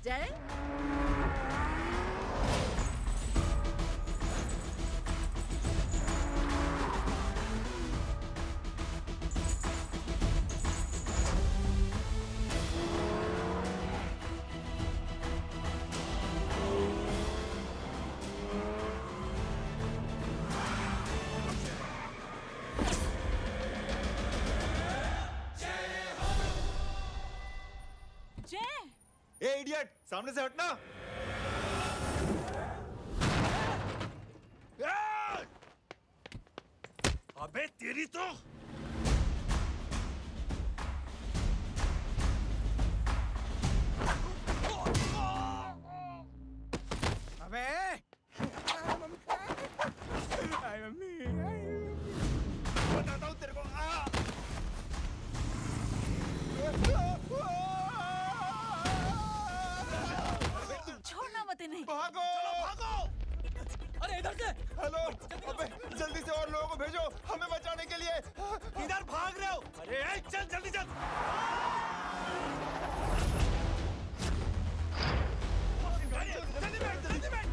जय ए इडियट, सामने से हटना। अबे तेरी तो अबे मम्मी बताता हूँ तेरे को। छोड़ना मत इन्हें। भागो भागो। अरे इधर से हेलो, अबे जल्दी से और लोगों को भेजो हमें बचाने के लिए। किधर भाग रहे हो? अरे ए, चल जल्दी चल। जल्दी बैठ, जल्दी बैठ।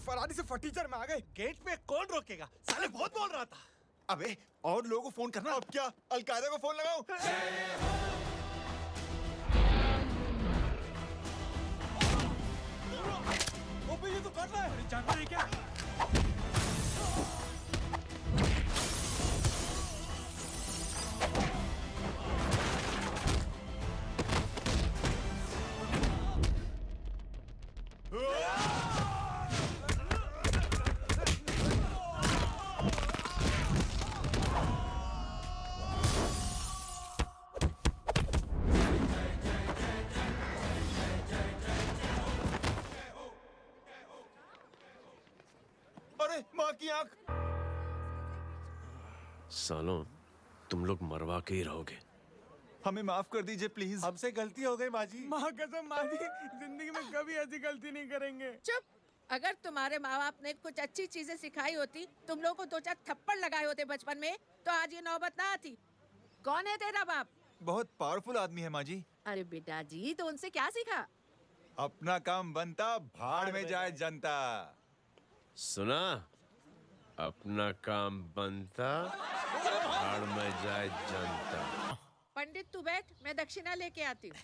फरारी से फटीचर में आ गए। गेट पे कौन रोकेगा? साले बहुत बोल रहा था। अबे और लोगों को फोन करना। अब क्या अलकायदा को फोन लगाऊं? ओपी ये तो कर रहा है। जानता है क्या? अरे माँ की आंख। सालों तुम लोग मरवा के ही रहोगे। हमें माफ कर दीजिए प्लीज। हमसे गलती हो गई माजी। माँ कसम माँ जी, जिंदगी में कभी ऐसी गलती नहीं करेंगे। चुप। अगर तुम्हारे माँ बाप ने कुछ अच्छी चीजें सिखाई होती, तुम लोगों को 2-4 थप्पड़ लगाए होते बचपन में, तो आज ये नौबत ना आती। कौन है तेरा बाप? बहुत पावरफुल आदमी है माँ जी। अरे बेटा जी, तो उनसे क्या सीखा? अपना काम बनता, भाड़ में जाए जनता। सुना? अपना काम बनता, भाड़ में जाए जनता। पंडित तू बैठ, मैं दक्षिणा लेके आती हूँ।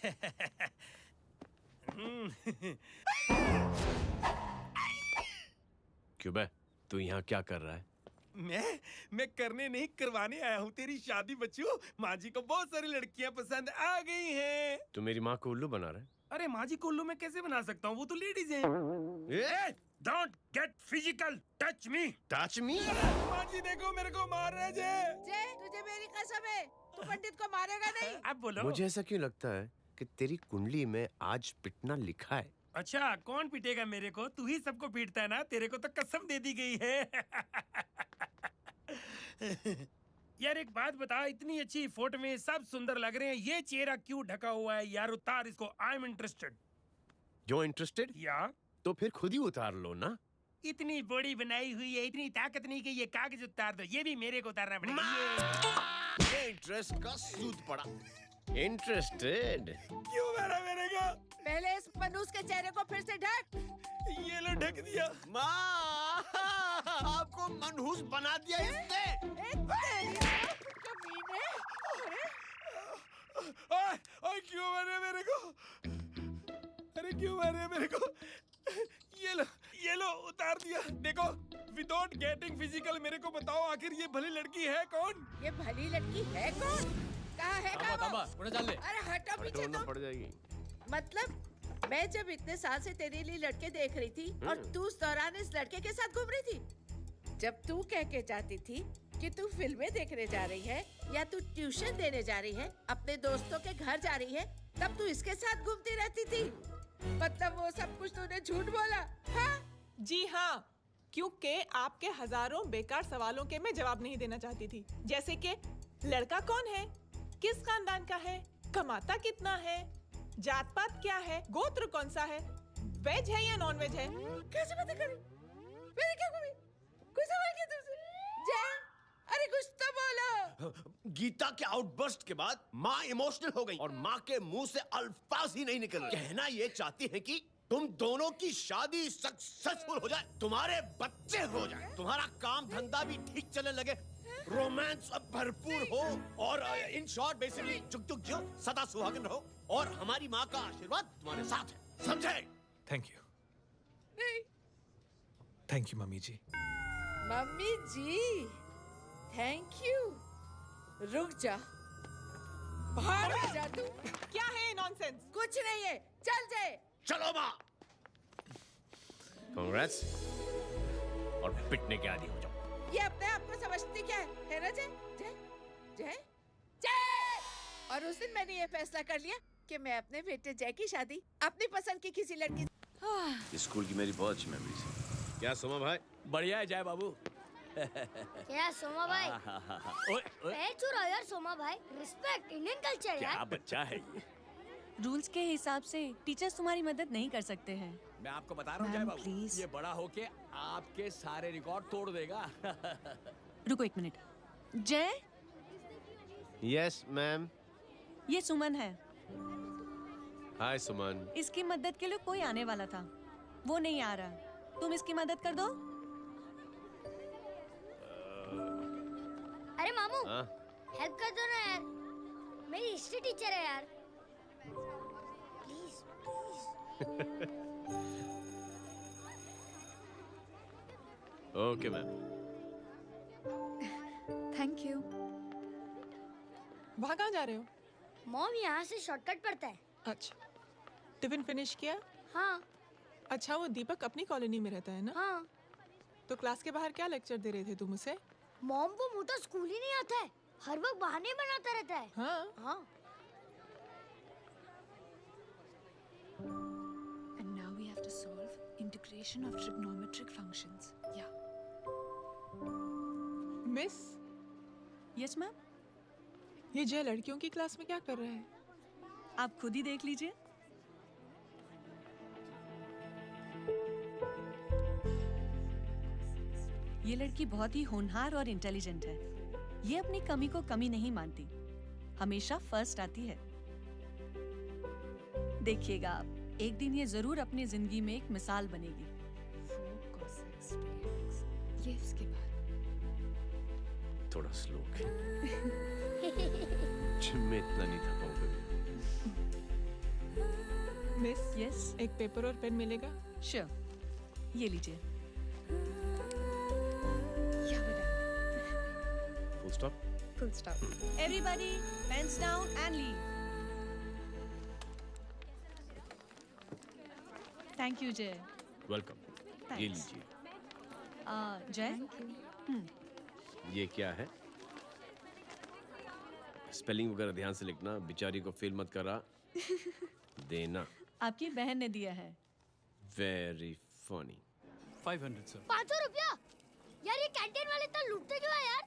क्यों बे, तू यहाँ क्या कर रहा है? मैं करने नहीं करवाने आया हूँ तेरी शादी बच्चू। माँ जी को बहुत सारी लड़कियाँ पसंद आ गई हैं। तू मेरी माँ को उल्लू बना रहा है? अरे माँ जी को उल्लू मैं कैसे बना सकता हूँ? वो तो लेडीज हैं। Don't get physical, touch me. Touch me? माँ जी देखो मेरे को मार रहे जय। जय, तुझे मेरी कसम है, तू पंडित को मारेगा नहीं। अब बोलो। मुझे ऐसा क्यों लगता है कि तेरी कुंडली में आज पिटना लिखा है? अच्छा, कौन पीटेगा मेरे को? तू ही सबको पीटता है ना। तेरे को तो कसम दे दी गई है। यार एक बात बता, इतनी अच्छी फोटो में सब सुंदर लग रहे हैं, ये चेहरा क्यों ढका हुआ है? यार उतार इसको। I am interested. जो इंटरेस्टेड? या तो फिर खुद ही उतार लो ना। इतनी बॉडी बनाई हुई है, इतनी ताकत नहीं कि ये कागज उतार दो। ये भी मेरे को उतारना पड़ेगा। ये इंटरेस्ट का सूद पड़ा। इंटरेस्टेड? क्यों मारा मेरे को? पहले इस मनूस के चेहरे को फिर से ढक। ये लो ढक दिया। माँ, आपको मनहूस बना दिया इसने। ओए क्यों मारे मेरे को? अरे क्यों मारे मेरे को? ये लो उतार दिया। देखो विदाउट गेटिंग फिजिकल मेरे को बताओ आखिर ये भली लड़की है कौन? ये भली लड़की है कौन? कहाँ है कहाँ वो? अरे हटो पीछे हटो, तो। पड़ जाएगी। मतलब मैं जब इतने साल से तेरे लिए लड़के देख रही थी और तू उस दौरान इस लड़के के साथ घूम रही थी। जब तू कह के जाती थी कि तू फिल्में देखने जा रही है या तू ट्यूशन देने जा रही है, अपने दोस्तों के घर जा रही है, तब तू इसके साथ घूमती रहती थी। मतलब वो सब कुछ तूने झूठ बोला? हाँ? जी हाँ, क्योंकि आपके हजारों बेकार सवालों के मैं जवाब नहीं देना चाहती थी। जैसे कि लड़का कौन है, किस खानदान का है, कमाता कितना है, जात पात क्या है, गोत्र कौन सा है, वेज है या नॉन वेज है। कैसे पता करी? मैंने क्या करी? कोई सवाल किया तुमसे? जय, अरे कुछ तो बोलो। गीता के आउटबर्स्ट के बाद माँ इमोशनल हो गई और माँ के मुंह से अल्फाज ही नहीं निकल रहे। कहना ये चाहती है कि तुम दोनों की शादी सक्सेसफुल हो जाए, तुम्हारे बच्चे हो जाए, तुम्हारा काम धंधा भी ठीक चलने लगे, रोमांस अब भरपूर हो और इन शॉर्ट बेसिकली जुग जुग जियो, सदा सुहागन रहो और हमारी माँ का आशीर्वाद तुम्हारे साथ है, समझे? थैंक यू, नहीं, thank you mummy ji. Mummy ji, thank you. रुक जा, बाहर आ जा तू। क्या है नॉनसेंस? कुछ नहीं है, चल जाए। चलो माँ। कांग्रेस और पिटने के आदी हो जाओ। ये अपने आप को समझती क्या है ना जय? जय, जय, जय। और उस दिन मैंने ये फैसला कर लिया कि मैं अपने बेटे जय की शादी अपनी पसंद की किसी लड़की। स्कूल की मेरी बहुत अच्छी मेमोरीज है। क्या सोमा भाई? बढ़िया है जय बाबू। क्या सोमा भाई? पैर छुरा यार सोमा भाई, रिस्पेक्ट इंडियन कल्चर क्या यार। बच्चा है ये। रूल्स के हिसाब से टीचर्स तुम्हारी मदद नहीं कर सकते हैं। मैं आपको बता रहा हूँ जय बाबू, ये बड़ा होके आपके सारे रिकॉर्ड तोड़ देगा। रुको एक मिनट। जय, यस मैम। ये सुमन है। हाय सुमन। इसकी मदद के लिए कोई आने वाला था, वो नहीं आ रहा। तुम इसकी मदद कर दो। अरे मामू, हाँ? हेल्प कर दो ना यार, मेरी हिस्ट्री टीचर है यार। Please please. Okay ma'am. Thank you. वहाँ कहाँ जा रहे हो? मॉम यहाँ से शॉर्टकट पड़ता है। अच्छा, टिफिन फिनिश किया? हाँ अच्छा, वो दीपक अपनी कॉलोनी में रहता है ना? हाँ। तो क्लास के बाहर क्या लेक्चर दे रहे थे तुम उसे? मॉम को मुँह तो स्कूल ही नहीं आता है, हर वक्त बहाने बनाता रहता है। हाँ हाँ। And now we have to solve integration of trigonometric functions. Yeah. Miss, Yes ma'am. ये जय लड़कियों की क्लास में क्या कर रहा है? आप खुद ही देख लीजिए। ये लड़की बहुत ही होनहार और इंटेलिजेंट है। ये अपनी कमी को कमी नहीं मानती, हमेशा फर्स्ट आती है। देखिएगा आप, एक दिन ये जरूर अपनी जिंदगी में एक मिसाल बनेगी। ये इसके बाद थोड़ा स्लो जिम में इतना नहीं था पाऊंगा। मिस, यस, एक पेपर और पेन मिलेगा? श्योर, ये लीजिए। Full stop. Full stop. Everybody, pens down and leave. Thank you, Jay. Welcome. ये Thanks. लीजिए। Jay? ये क्या है? स्पेलिंग वगैरह ध्यान से लिखना, बेचारी को फेल मत करा देना। आपकी बहन ने दिया है। Very funny. 500 सर। 500 रुपया? यार ये कैंटीन वाले तो लूटते क्यों है यार?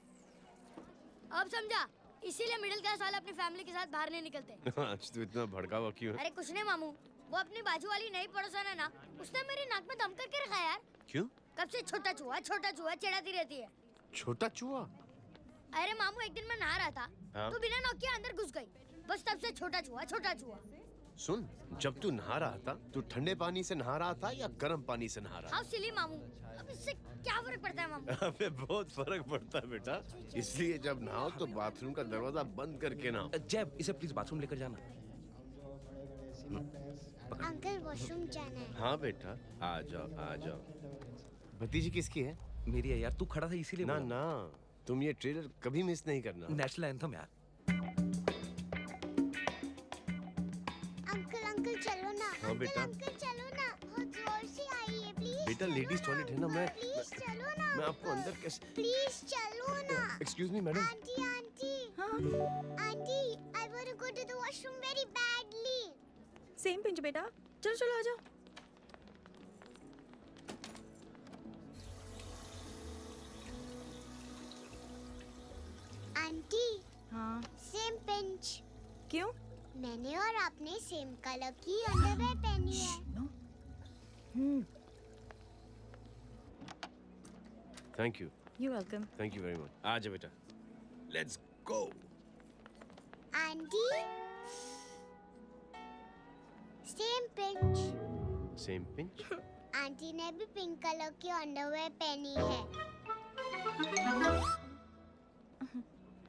अब समझा, इसीलिए मिडिल क्लास वाले अपनी फैमिली के साथ बाहर नहीं निकलते। आज तो इतना भड़का हुआ क्यों है? अरे कुछ नहीं मामू, वो अपनी बाजू वाली नई पड़ोसन है ना, उसने मेरी नाक में दम करके रखा यार। क्यों? कब से छोटा चूहा चिढ़ाती रहती है। छोटा चूहा? अरे मामू, एक दिन मैं नहा रहा था हाँ? तो बिना नॉक के अंदर घुस गई, बस तब से छोटा चूहा। सुन, जब तू नहा रहा था, तू ठंडे पानी से नहा रहा था या गर्म पानी से नहा रहा हाउ सिली मामू, अब इससे क्या फर्क पड़ता है मामू? था? अबे बहुत फर्क पड़ता है बेटा। इसलिए जब नहाओ तो बाथरूम का दरवाजा बंद करके नहाओ। जैब, इसे प्लीज बाथरूम लेकर जाना। अंकल वॉशरूम जाना है। हाँ बेटा, आ जाओ आ जाओ। भतीजी किसकी है? मेरी है यार, तू खड़ा था इसीलिए ना बोला। ना, तुम ये ट्रेलर कभी मिस नहीं करना। नेशनल एंथम यार। अंकल चलो ना। हाँ बेटा। अंकल चलो ना, बहुत जोर से आई है प्लीज। बेटा लेडीज टॉयलेट है ना, प्लीज चलो ना। मैं आपको अंदर कैसे? प्लीज चलो ना। Excuse me madam. Aunty aunty, I want to go to the washroom very badly. Same pinch बेटा, चलो चलो आ जाओ। आंटी, हाँ सेम पिंच। क्यों? मैंने और आपने सेम कलर की अंडरवेयर पहनी है। Thank you, you welcome. Thank you very much. आ जाओ बेटा, let's go. Aunty, same pinch. Same pinch. Aunty ने भी पिंक कलर की अंडरवेयर पहनी है।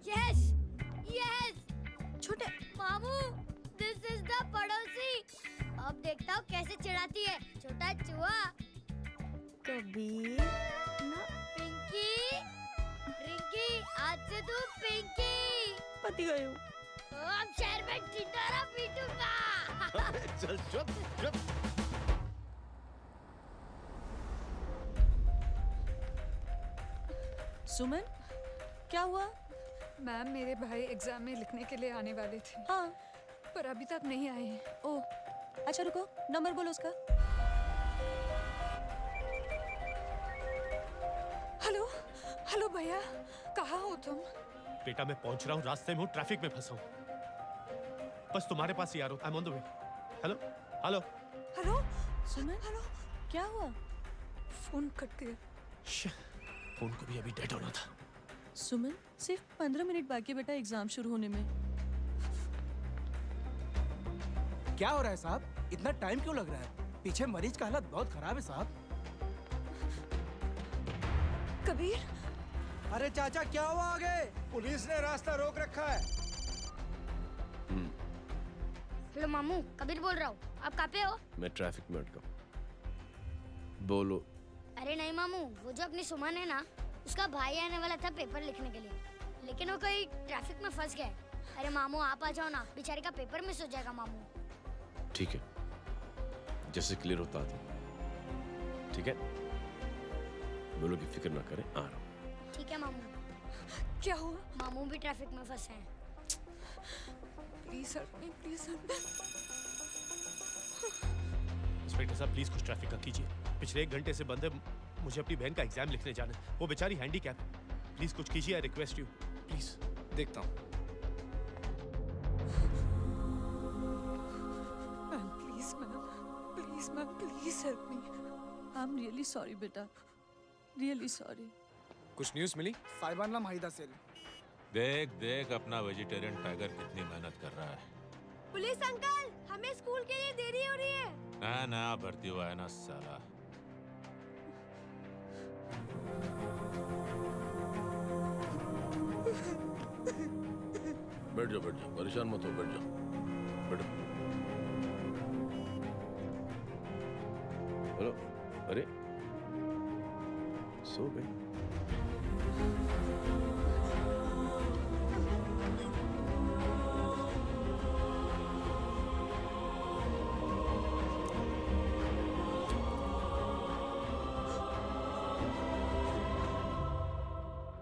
यस यस छोटे मामू, दिस इज द पड़ोसी। अब देखता हूँ कैसे चिढ़ाती है छोटा चूहा। कबीर ना पिंकी, रिंकी, आज से तू पिंकी। पति गई हूँ। अब शहर में ढिंढोरा पीटूंगा। चल चुप चुप। सुमन, क्या हुआ? मैम, मेरे भाई एग्जाम में लिखने के लिए आने वाले थे, हाँ। पर अभी तक नहीं आए हैं। ओह, अच्छा रुको, नंबर बोलो उसका। हेलो हेलो भैया, कहाँ हो तुम? बेटा मैं पहुंच रहा हूँ, रास्ते में हूँ, ट्रैफिक में फंसा हूँ। बस तुम्हारे पास ही आ रहा हूँ। I am on the way. Hello hello hello Suman, hello, क्या हुआ? फोन कट गया। फोन को भी अभी डेड होना था। सुमन, सिर्फ 15 मिनट बाकी बेटा एग्जाम शुरू होने में। क्या हो रहा है साहब? इतना टाइम क्यों लग रहा है? पीछे मरीज का हालत बहुत खराब है साहब। कबीर, अरे चाचा क्या हुआ आगे? पुलिस ने रास्ता रोक रखा है। हेलो मामू, कबीर बोल रहा हूँ। आप कहाँ पे हो? मैं ट्रैफिक में अटका हूँ। बोलो। अरे नहीं मामू, वो जो अपनी सुमन है ना, उसका भाई आने वाला था पेपर लिखने के लिए, लेकिन वो कहीं ट्रैफिक में फंस गया है। अरे मामू आप आ जाओ ना, बेचारे का पेपर मिस हो जाएगा मामू। ठीक है, जैसे क्लियर होता था। ठीक है, बोलो कि फिक्र ना करें, आ रहा हूँ। ठीक है मामू। क्या हुआ? मामू भी ट्रैफिक में फंसे हैं। Please help me, please help me. Inspector साहब प्लीज कुछ ट्रैफिक का कीजिए। पिछले 1 घंटे से बंद है, मुझे अपनी बहन का एग्जाम लिखने जाना है। वो बेचारी हैंडीकैप है। प्लीज कुछ कीजिए, आई रिक्वेस्ट यू प्लीज। देखता हूँ। Ma'am please help me. I am really sorry बेटा, रियली सॉरी। कुछ न्यूज़ मिली? साहिबाना माहिदा सेल। देख देख अपना वेजिटेरियन टाइगर कितनी मेहनत कर रहा है। पुलिस अंकल, हमें स्कूल के लिए देरी हो रही है। नया नया भर्ती हुआ है ना साला। बैठ जाओ, परेशान मत हो, बैठ जाओ, बैठो। हेलो, अरे सो गए?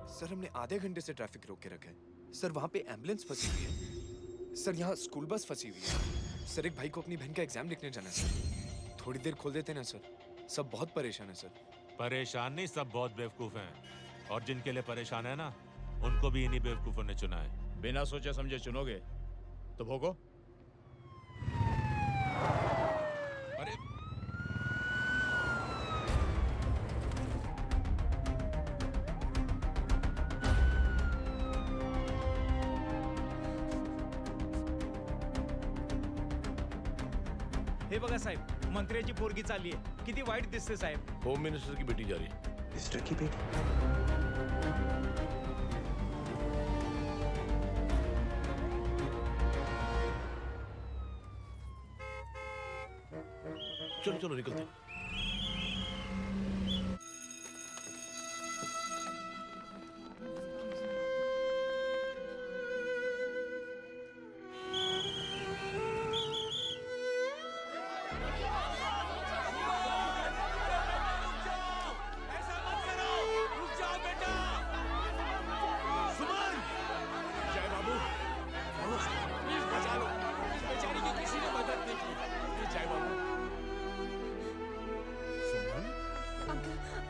सर हमने आधे घंटे से ट्रैफिक रोक के रखा है। सर वहाँ पे एम्बुलेंस फंसी हुई है। सर यहाँ स्कूल बस फंसी हुई है। सर एक भाई को अपनी बहन का एग्जाम लिखने जाना है सर। थोड़ी देर खोल देते ना सर। सब बहुत परेशान है सर। परेशान नहीं, सब बहुत बेवकूफ हैं। और जिनके लिए परेशान है ना, उनको भी इन्हीं बेवकूफों ने चुना है। बिना सोचे समझे चुनोगे तो भोगो। अरे हे बघा साहेब, मंत्र्याची पोरगी चालली आहे. किती वाईट दिसते साहेब. होम मिनिस्टर की बेटी जा रही है. मिनिस्टर की बेटी? चलो चलो निकलते हैं.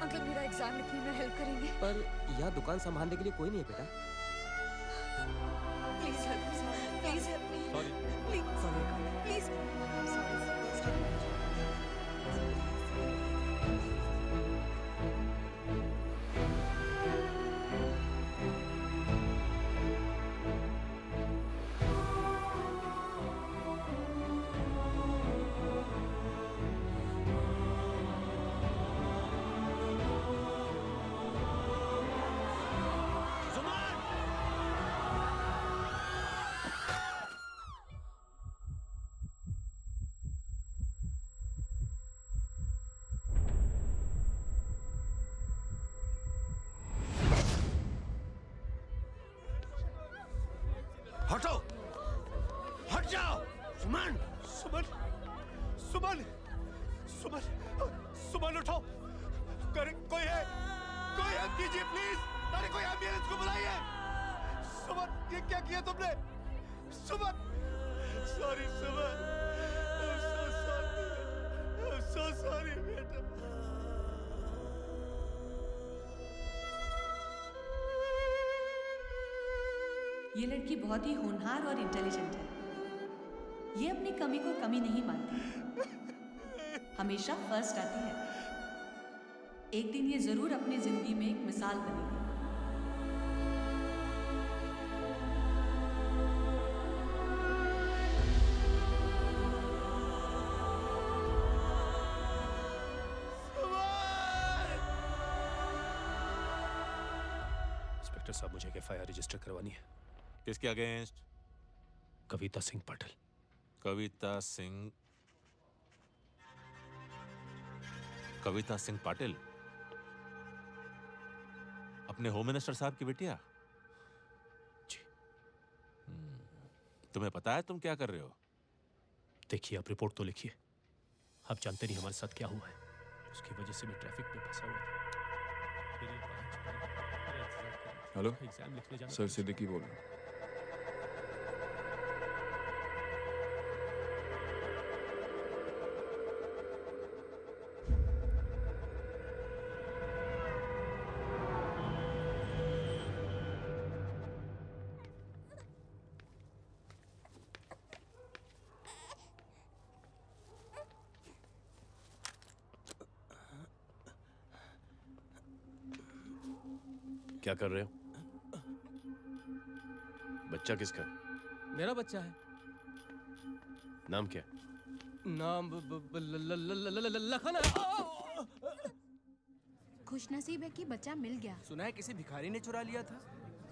अंकल मेरा एग्जाम लिखने में हेल्प करेंगे? पर यहाँ दुकान संभालने के लिए कोई नहीं है बेटा. Please help me, please help me. Please please. हटो, हट जाओ. सुमन, सुमन, सुमन, सुमन, सुमन उठो. कोई है? कोई हेल्प कीजिए प्लीज. अरे कोई एम्बुलेंस को बुलाइए. सुमन, ये क्या किया तुमने? Suman, sorry Suman. I'm so sorry बेटा. ये लड़की बहुत ही होनहार और इंटेलिजेंट है. ये अपनी कमी को कमी नहीं मानती. हमेशा फर्स्ट आती है. एक दिन ये जरूर अपनी जिंदगी में एक मिसाल बनेगी. इंस्पेक्टर साहब, मुझे एक FIR रजिस्टर करवानी है. किसके अगेंस्ट? कविता सिंह पाटिल. कविता सिंह. कविता सिंह पाटिल अपने होम मिनिस्टर साहब की बेटिया? जी. तुम्हें पता है तुम क्या कर रहे हो? देखिए, आप रिपोर्ट तो लिखिए. आप जानते नहीं हमारे साथ क्या हुआ है. उसकी वजह से मैं ट्रैफिक में फंसा हुआ था. हेलो एग्जाम लिखने जाना. सर, सिद्दीकी बोल रहा हूँ. क्या कर रहे हो? बच्चा किसका? मेरा बच्चा है. नाम क्या? नाम लखन. खुशनसीब है कि बच्चा मिल गया. सुना है किसी भिखारी ने चुरा लिया था.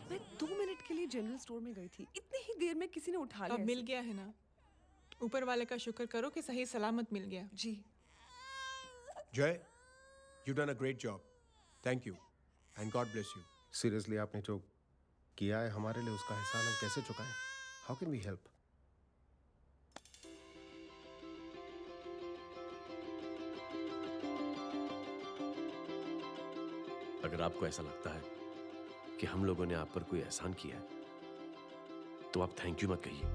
मैं 2 मिनट के लिए जनरल स्टोर में गई थी. इतनी ही देर में किसी ने उठा लिया. अब मिल गया है ना. ऊपर वाले का शुक्र करो कि सही सलामत मिल गया. जी. जय, you done a great job. Thank you and God bless you. Seriously आपने जो किया है हमारे लिए, उसका एहसान हम कैसे चुकाएं? How can we help? अगर आपको ऐसा लगता है कि हम लोगों ने आप पर कोई एहसान किया है तो आप थैंक यू मत कहिए.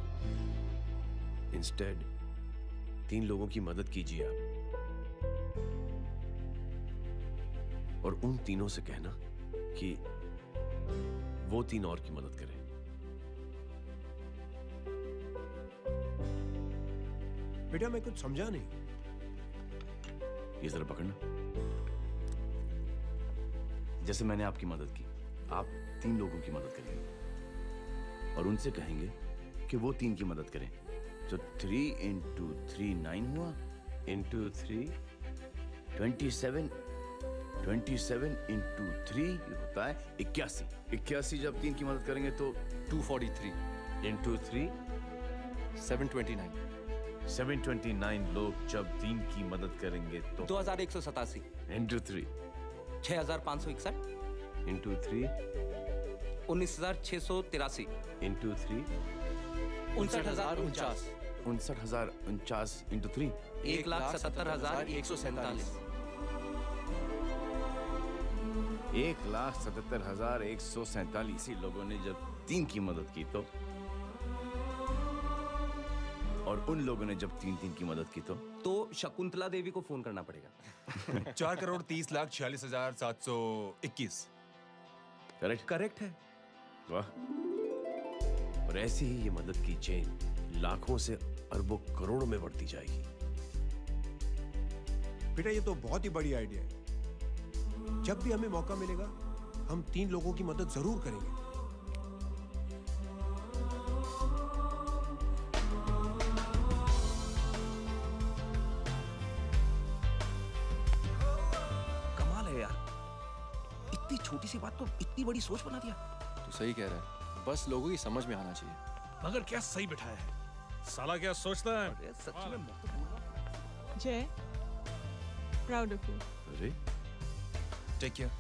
इंस्टेड 3 लोगों की मदद कीजिए आप, और उन तीनों से कहना कि वो 3 और की मदद करें. बेटा मैं कुछ समझा नहीं. ये जरा पकड़ना. जैसे मैंने आपकी मदद की, आप 3 लोगों की मदद करेंगे और उनसे कहेंगे कि वो 3 की मदद करें. तो 3 into 3 9 हुआ. into 3 27 into 3 ये होता है 81। 81 जब 3 की मदद करेंगे तो 243 into 3 729 729 लोग जब 3 की मदद करेंगे तो 2187 into 3 6561 into 3 19683 into 3 59049 59,049 into 3 1,77,147 1,77,147 लोगों ने जब 3 की मदद की तो, और उन लोगों ने जब 3 की मदद की तो शकुंतला देवी को फोन करना पड़ेगा। 4,30,46,721। करेक्ट है। वाह। और ऐसी ही ये मदद की चेन लाखों से अरबों करोड़ों में बढ़ती जाएगी। बेटा ये तो बहुत ही बड़ी आइडिया है। जब भी हमें मौका मिलेगा हम 3 लोगों की मदद जरूर करेंगे। कमाल है यार, इतनी छोटी सी बात को इतनी बड़ी सोच बना दिया। तू सही कह रहा है, बस लोगों की समझ में आना चाहिए। मगर क्या सही बिठाया है, साला क्या सोचता है। सच में जय, प्राउड ऑफ यू। अरे टेक केयर।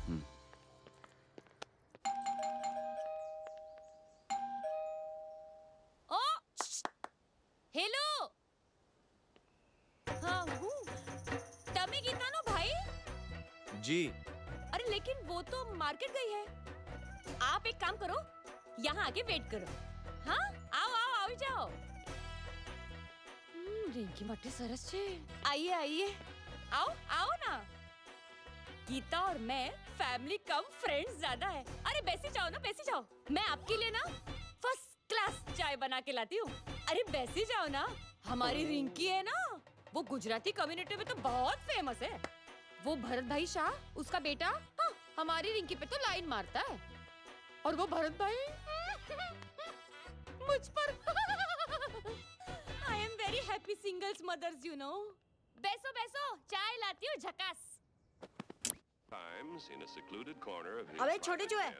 ओ हेलो, हाँ हूँ तमे गीतानो भाई। जी। अरे लेकिन वो तो मार्केट गई है। आप एक काम करो, यहाँ आके वेट करो। हाँ आओ आओ आओ जाओ। रिंकी मट्टी सरस छे। आइए आइए, आओ आओ ना। गीता और मैं फैमिली कम फ्रेंड्स ज्यादा है। अरे बैसी जाओ ना, बैसी जाओ। मैं आपके लिए ना फर्स्ट क्लास चाय बना के लाती हूँ। अरे बैसी जाओ ना। हमारी रिंकी है ना, वो गुजराती कम्युनिटी में तो बहुत फेमस है। वो भरत भाई शाह, उसका बेटा, हाँ, हमारी रिंकी पे तो लाइन मारता है। और वो भरत भाई मुझ पर। I am very happy singles mothers you know. बैसो बैसो, चाय लाती हूँ झकास। अबे छोटे चूहे,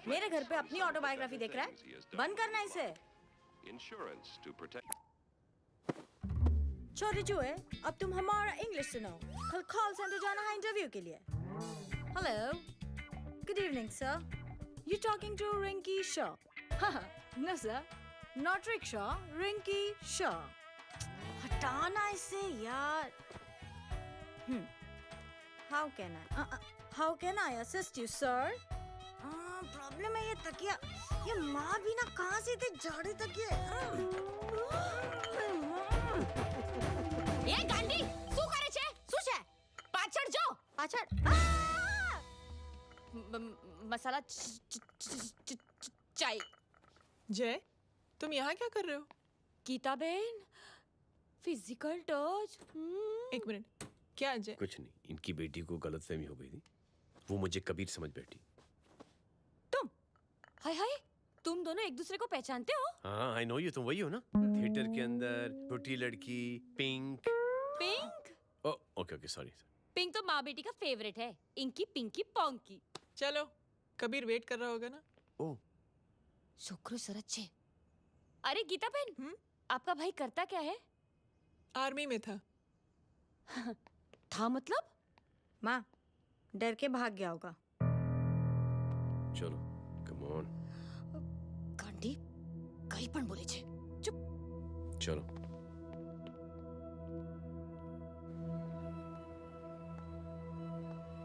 मेरे घर पे अपनी ऑटोबायोग्राफी देख रहा है? बंद करना इसे। छोटे चूहे, अब तुम हमारा इंग्लिश सुनो। कल कॉल सेंटर जाना है इंटरव्यू के लिए। Hello, good evening sir. You talking to Rinki Shaw? No sir, not rickshaw, Rinki Shaw. हटाना इसे यार। How can I assist you, sir? Problem है ये तकिया, ये माँ भी ना कहाँ से इतने जाड़े तकिए। ये गांडी, શું કરે છે? શું છે? પાછળ જો, પાછળ। मसाला चाय। जय, तुम यहाँ क्या कर रहे हो? गीता बहन, फिजिकल टच। एक मिनट, क्या जय? कुछ नहीं, इनकी बेटी को गलतफहमी हो गई थी, वो मुझे कबीर समझ बैठी। हाय हाय, तुम दोनों एक दूसरे को पहचानते हो? हाँ, आई नो यू, तुम वही हो ना थिएटर के अंदर छोटी लड़की pink. Pink? Okay okay sorry. Pink तो माँ बेटी का फेवरेट है, इंकी पिंकी पोंकी। चलो, कबीर वेट कर रहा होगा ना? ओह, शुक्र सरच्चे। अरे गीता बहन, आपका भाई करता क्या है? आर्मी में था। था मतलब? माँ, डर के भाग गया होगा। चलो, कम ऑन। गांडी, कहीं पण बोले छे। चुप। चलो।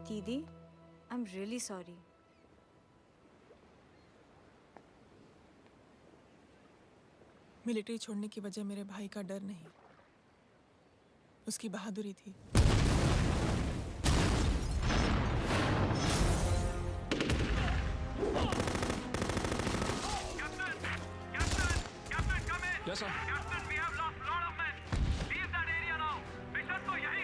दीदी, I am really sorry. Military छोड़ने की वजह मेरे भाई का डर नहीं, उसकी बहादुरी थी। Yes, sir.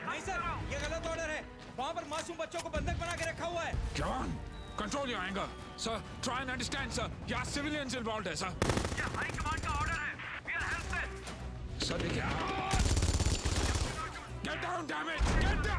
नहीं सर, ये गलत ऑर्डर है। वहाँ पर मासूम बच्चों को बंधक बना के रखा हुआ है। John, control your anger. Sir, try and understand, sir. यहाँ civilians involved है, sir. ये हाई कमांड का ऑर्डर है। We are helpless. Sir, देखिए। Get down, damn it! Get down!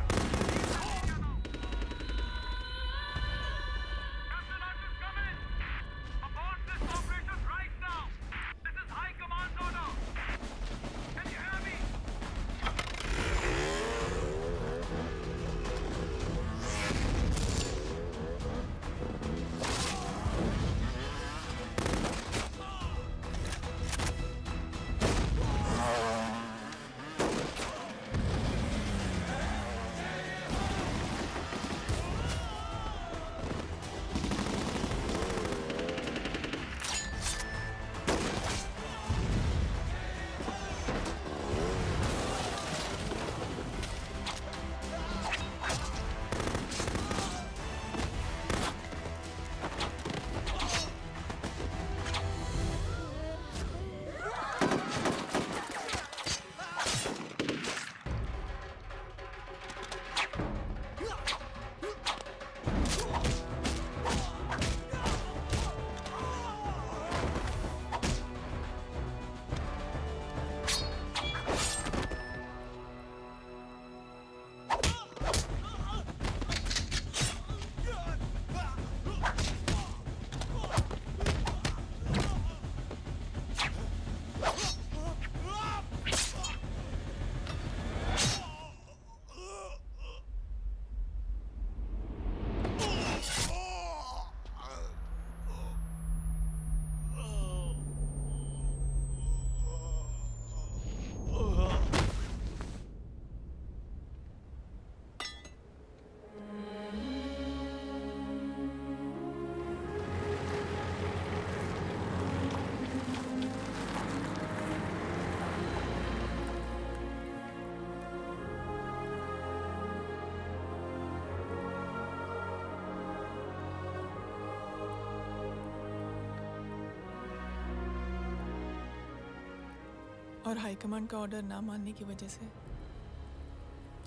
और हाईकमांड का ऑर्डर ना मानने की वजह से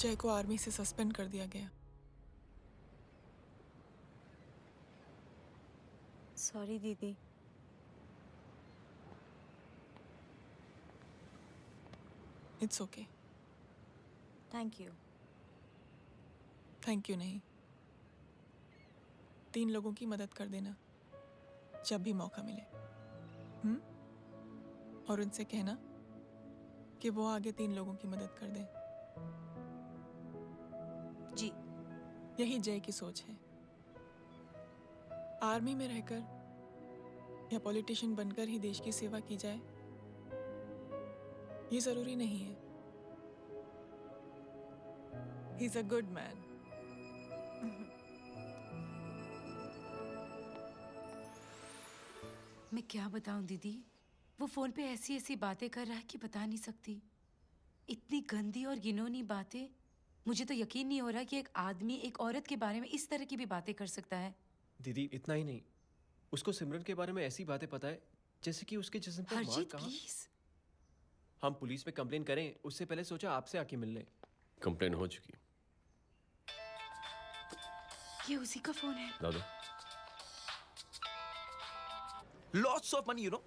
जय को आर्मी से सस्पेंड कर दिया गया। सॉरी दीदी। It's okay. Thank you. Thank you नहीं, 3 लोगों की मदद कर देना जब भी मौका मिले। और उनसे कहना कि वो आगे 3 लोगों की मदद कर दें। जी। यही जय की सोच है। आर्मी में रहकर या पॉलिटिशियन बनकर ही देश की सेवा की जाए, ये जरूरी नहीं है। He is a good man. मैं क्या बताऊं दीदी, वो फोन पे ऐसी ऐसी बातें कर रहा है कि बता नहीं सकती। इतनी गंदी और घिनौनी बातें। मुझे तो यकीन नहीं हो रहा कि एक आदमी एक औरत के बारे में इस तरह की भी बातें कर सकता है। दीदी इतना ही नहीं, उसको सिमरन के बारे में ऐसी बातें पता है जैसे कि उसके जिस्म पर मार हरजीत कहाँ। प्लीज। हम पुलिस में कंप्लेन करें उससे पहले सोचा आपसे आके मिल लें। कंप्लेन हो चुकी। ये उसी का फोन है। ला दो। Lots of money you know.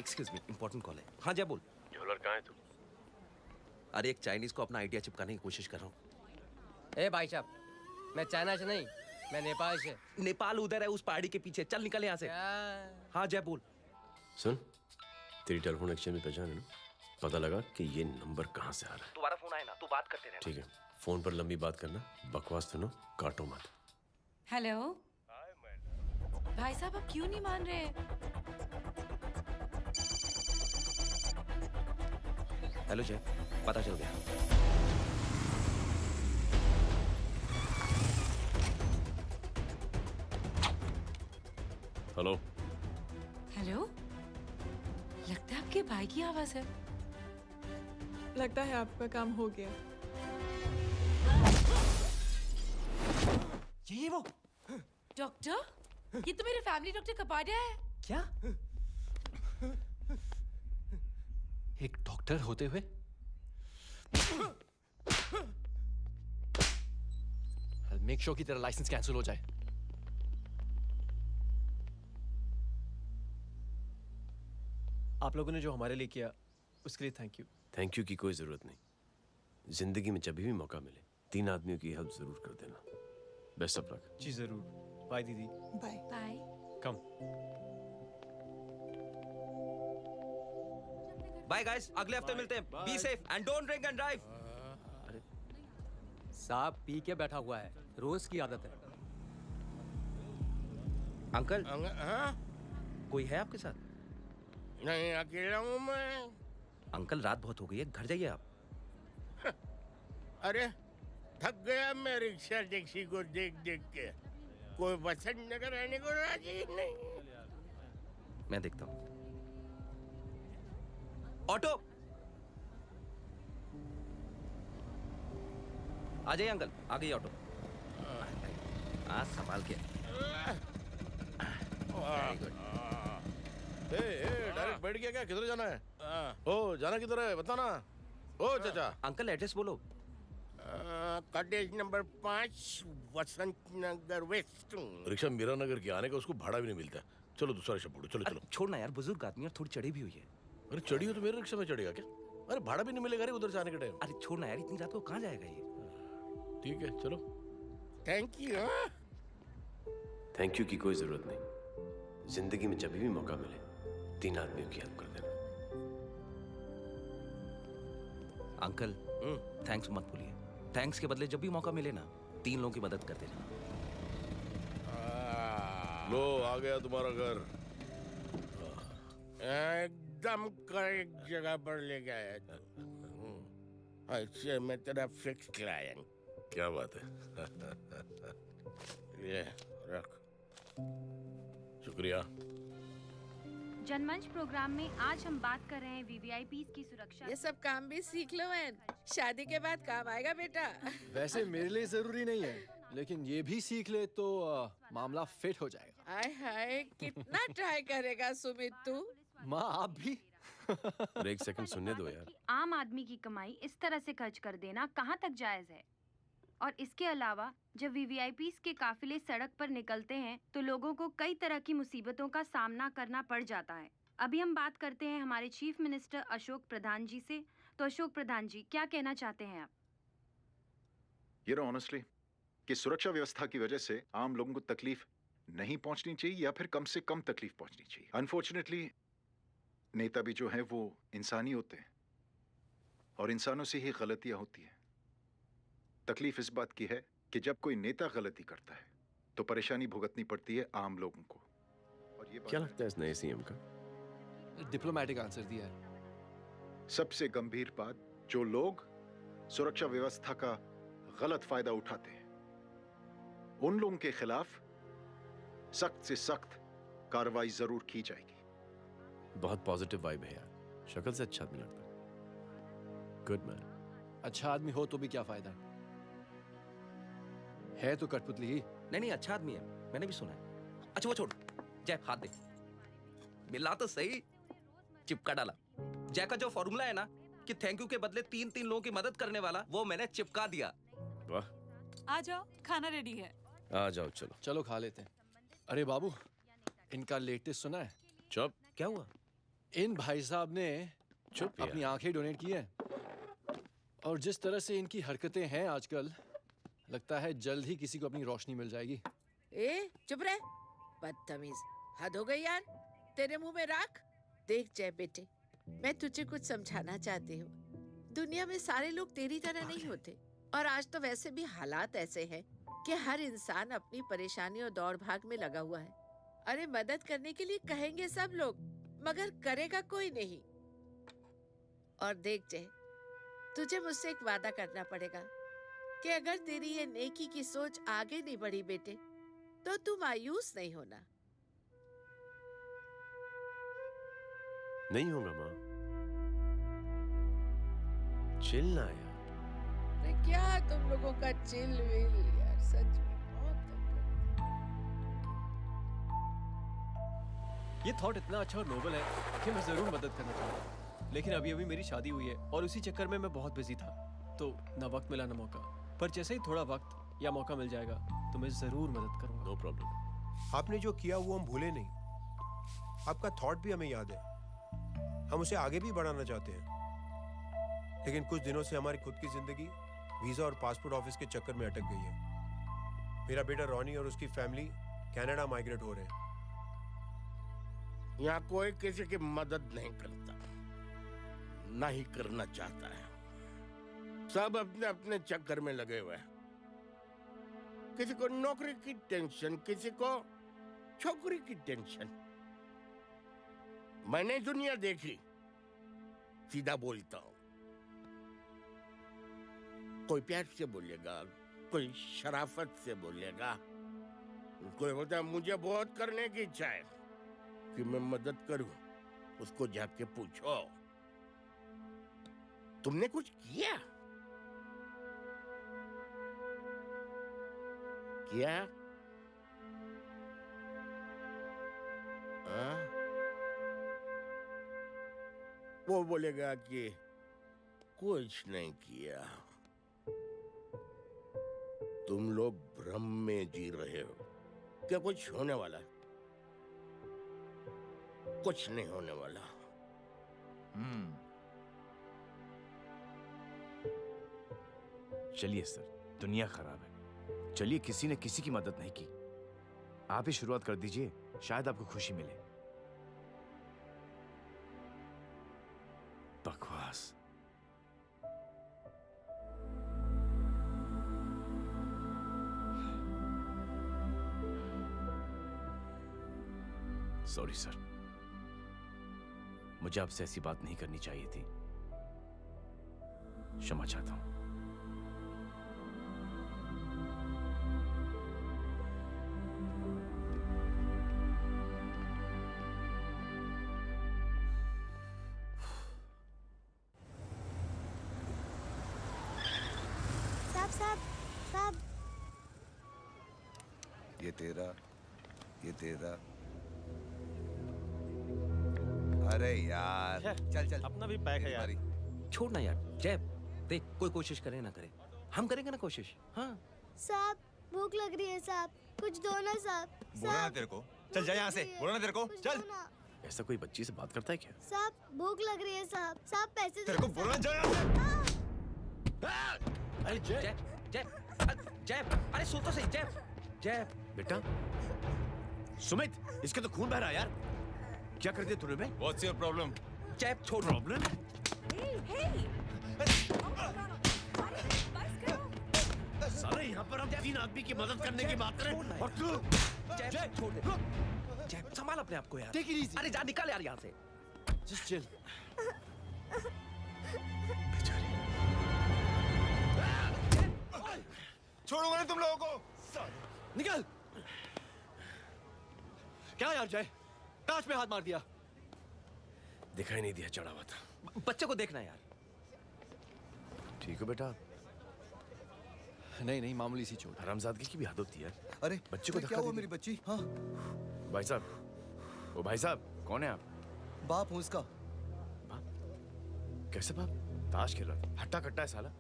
Excuse me, important call है। हाँ जय बोल। ज्वेलर कहाँ है तू? अरे एक चाइनीज को अपना आइडिया चिपकाने की कोशिश कर रहा हूँ। ए भाई साहब, मैं चाइना से नहीं, मैं नेपाल से। नेपाल उधर है, उस पहाड़ी के पीछे। चल निकल यहाँ से। हाँ जय बोल। सुन, तेरी टेलीफोन एक्सचेंज में पहचान है ना? पता लगा कि ये नंबर कहाँ से आ रहा है। तुम्हारा फोन आए ना, तू बात करते रहना। ठीक है, फोन पर लंबी बात करना, बकवास सुनो, काटो मत। हेलो भाई साहब, आप क्यों नहीं मान रहे? हेलो जय, पता चल गया। हेलो हेलो, लगता है आपके भाई की आवाज है। लगता है आपका काम हो गया। ये वो डॉक्टर, ये तो मेरे फैमिली डॉक्टर कपाडिया है। क्या? एक डॉक्टर होते हुए? मेक श्योर कि तेरा लाइसेंस कैंसिल हो जाए। आप लोगों ने जो हमारे लिए किया उसके लिए थैंक यू। थैंक यू की कोई जरूरत नहीं। जिंदगी में जब भी मौका मिले 3 आदमियों की हेल्प जरूर कर देना। Best of luck. जी जरूर। बाय दीदी। Bye bye. कम। बाय गाइस, अगले हफ्ते मिलते हैं। Be safe and don't drink and drive. साहब पी के बैठा हुआ है, रोज की आदत है। अंकल हाँ? कोई है आपके साथ? नहीं, अकेला हूँ मैं। अंकल रात बहुत हो गई है, घर जाइए आप। अरे थक गया मैं रिक्शा टैक्सी को देख देख के। कोई पसंद नगर रहने को राजी नहीं। मैं देखता हूँ। ऑटो आ जाइए अंकल, आ गई ऑटो। आज संभाल के। Very good. डायरेक्ट बैठ गया क्या? किधर जाना है? ओ जाना किधर है बताना। ओ चाचा। अंकल एड्रेस बोलो। कॉटेज नंबर 5 वसंत नगर वेस्ट। रिक्शा मीरा नगर की आने का उसको भाड़ा भी नहीं मिलता। चलो दूसरा रिक्शा पकड़ो। चलो चलो। छोड़ना यार, बुजुर्ग आदमी और थोड़ी चढ़ी भी हुई है। अरे चढ़ी हो तो मेरे रिक्शा में चढ़ेगा क्या? अरे भाड़ा भी नहीं मिलेगा रे उधर से आने के टाइम। अरे छोड़ना यार, इतनी रात को कहाँ जाएगा ये? ठीक है चलो। Thank you. थैंक यू की कोई जरूरत नहीं। जिंदगी में जब भी मौका मिले 3 आदमियों की हेल्प कर देना। अंकल थैंक्स मत भूलिए। थैंक्स के बदले जब भी मौका मिले ना 3 लोगों की मदद कर देना। लो आ गया तुम्हारा घर। एकदम करेक्ट जगह पर ले गया तू। ऐसे मैं तेरा फिक्स क्लाइंट। क्या बात है। ये रख। शुक्रिया। जनमंच प्रोग्राम में आज हम बात कर रहे हैं वीवीआईपीज़ की सुरक्षा। ये सब काम भी सीख लो एन, शादी के बाद काम आएगा बेटा। वैसे मेरे लिए जरूरी नहीं है, लेकिन ये भी सीख ले तो मामला फिट हो जाएगा। हाय हाय, कितना ट्राई करेगा सुमित तू? माँ आप भी। और एक सेकंड सुनने दो यार। आम आदमी की कमाई इस तरह से खर्च कर देना कहाँ तक जायज है? और इसके अलावा जब वीवीआईपीज़ के काफिले सड़क पर निकलते हैं तो लोगों को कई तरह की मुसीबतों का सामना करना पड़ जाता है। अभी हम बात करते हैं हमारे चीफ मिनिस्टर अशोक प्रधान जी से। तो अशोक प्रधान जी, क्या कहना चाहते हैं आप? ये ऑनेस्टली कि सुरक्षा व्यवस्था की वजह से आम लोगों को तकलीफ नहीं पहुंचनी चाहिए या फिर कम से कम तकलीफ पहुंचनी चाहिए। अनफॉर्चुनेटली नेता भी जो है वो इंसानी होते हैं और इंसानों से ही गलतियां होती हैं। तकलीफ इस बात की है कि जब कोई नेता गलती करता है तो परेशानी भुगतनी पड़ती है आम लोगों को। और ये क्या लगता है इस नए सीएम का? डिप्लोमेटिक आंसर दिया है। सबसे गंभीर बात, जो लोग सुरक्षा व्यवस्था का गलत फायदा उठाते हैं उन लोगों के खिलाफ सख्त से सख्त कार्रवाई जरूर की जाएगी। बहुत पॉजिटिव वाइब है यार। शक्ल से अच्छा आदमी लगता है। Good man. अच्छा आदमी हो तो भी क्या फायदा है तो कठपुतली ही। नहीं अच्छा आदमी है, मैंने भी सुना है। अच्छा वो छोड़, जय हाथ दे। मिला तो सही, चिपका डाला। जय का जो फॉर्मूला है ना कि थैंक यू के बदले 3 लोगों की मदद करने वाला, वो मैंने चिपका दिया। वाह। आ जाओ, खाना रेडी है। आ जाओ चलो। चलो खा लेते हैं। अरे बाबू, इनका लेटेस्ट सुना है? चुप। क्या हुआ? इन भाई साहब ने चुप अपनी आंखें डोनेट की है और जिस तरह से इनकी हरकतें हैं आजकल, लगता है जल्द ही किसी को अपनी रोशनी मिल जाएगी। ए चुप रहे, बदतमीज। हद हो गई यार, तेरे मुंह में राख। देख जय बेटे, मैं तुझे कुछ समझाना चाहती हूँ। दुनिया में सारे लोग तेरी तरह नहीं होते और आज तो वैसे भी हालात ऐसे हैं कि हर इंसान अपनी परेशानी और दौड़ भाग में लगा हुआ है। अरे मदद करने के लिए कहेंगे सब लोग, मगर करेगा कोई नहीं। और देख जय, तुझे मुझसे एक वादा करना पड़ेगा कि अगर तेरी ये नेकी की सोच आगे नहीं बढ़ी बेटे, तो तू मायूस नहीं होना। नहीं होगा माँ। चिल ना यार। अरे क्या तुम लोगों का चिल विल यार, सच में बहुत। ये थॉट इतना अच्छा और नोबल है कि मैं जरूर मदद करना चाहूँगा, लेकिन अभी मेरी शादी हुई है और उसी चक्कर में मैं बहुत बिजी था, तो ना वक्त मिला ना मौका। पर जैसे ही थोड़ा वक्त या मौका मिल जाएगा तो मैं जरूर मदद करूंगा। No problem. आपने जो किया वो हम भूले नहीं। आपका थॉट भी हमें याद है। हम उसे आगे भी बढ़ाना चाहते हैं। लेकिन कुछ दिनों से हमारी खुद की जिंदगी वीजा और पासपोर्ट ऑफिस के चक्कर में अटक गई है। मेरा बेटा रॉनी और उसकी फैमिली कनाडा माइग्रेट हो रहे हैं। यहाँ कोई किसी की मदद नहीं करता, ना ही करना चाहता है। सब अपने अपने चक्कर में लगे हुए हैं। किसी को नौकरी की टेंशन, किसी को छोकरी की टेंशन। मैंने दुनिया देखी, सीधा बोलता हूँ। कोई प्यार से बोलेगा, कोई शराफत से बोलेगा, कोई बोलता है मुझे बहुत करने की इच्छा है कि मैं मदद करूं। उसको जाके पूछो तुमने कुछ किया? किया? हाँ? वो बोलेगा कि कुछ नहीं किया। तुम लोग भ्रम में जी रहे हो। क्या कुछ होने वाला है? कुछ नहीं होने वाला। चलिए सर, दुनिया खराब है। चलिए, किसी ने किसी की मदद नहीं की। आप ही शुरुआत कर दीजिए, शायद आपको खुशी मिले। बकवास। सॉरी सर, मुझे आपसे ऐसी बात नहीं करनी चाहिए थी। क्षमा चाहता हूं। साहब, ये तेरा। अरे यार, चल अपना भी पैक है यार। छोड़ ना यार। जय, देख, कोई कोशिश करे ना करे, हम करेंगे ना कोशिश। हाँ साहब, भूख लग रही है साहब, कुछ दो ना साहब। बोला ना तेरे को, चल जा यहाँ से। बोला ना तेरे को, चल। ऐसा कोई बच्ची से बात करता है क्या? साहब भूख लग रही है साहब। साहब पैसे तेरे को बोला जा यहाँ से। अरे जय, जय, जय, अरे सुन तो सही। जय, जय बेटा। सुमित, इसके तो खून बह रहा है यार। क्या कर दिया तूने? What's your problem? जय, छोड़। प्रॉब्लम? सारे यहाँ पर हम 3 आदमी की मदद करने की बात करें और तू जय, छोड़ दे। जय, संभाल अपने आप को यार। Take it easy. अरे जा, निकल यार यहाँ से। Just chill. छोड़ूंगा नहीं तुम लोगों को। निकल। क्या यार जय, ताश में हाथ मार दिया। दिखाई नहीं दिया, चढ़ा हुआ था। बच्चे को देखना यार। ठीक हो बेटा? नहीं, मामूली सी चोट। हरामजादगी की भी हद होती है। अरे बच्चे को क्या हुआ मेरी बच्ची? हाँ भाई साहब, ओ भाई साहब, कौन है आप? बाप हूँ उसका। कैसे बाप? ताश खेल रहा, हट्टा कट्टा है साला।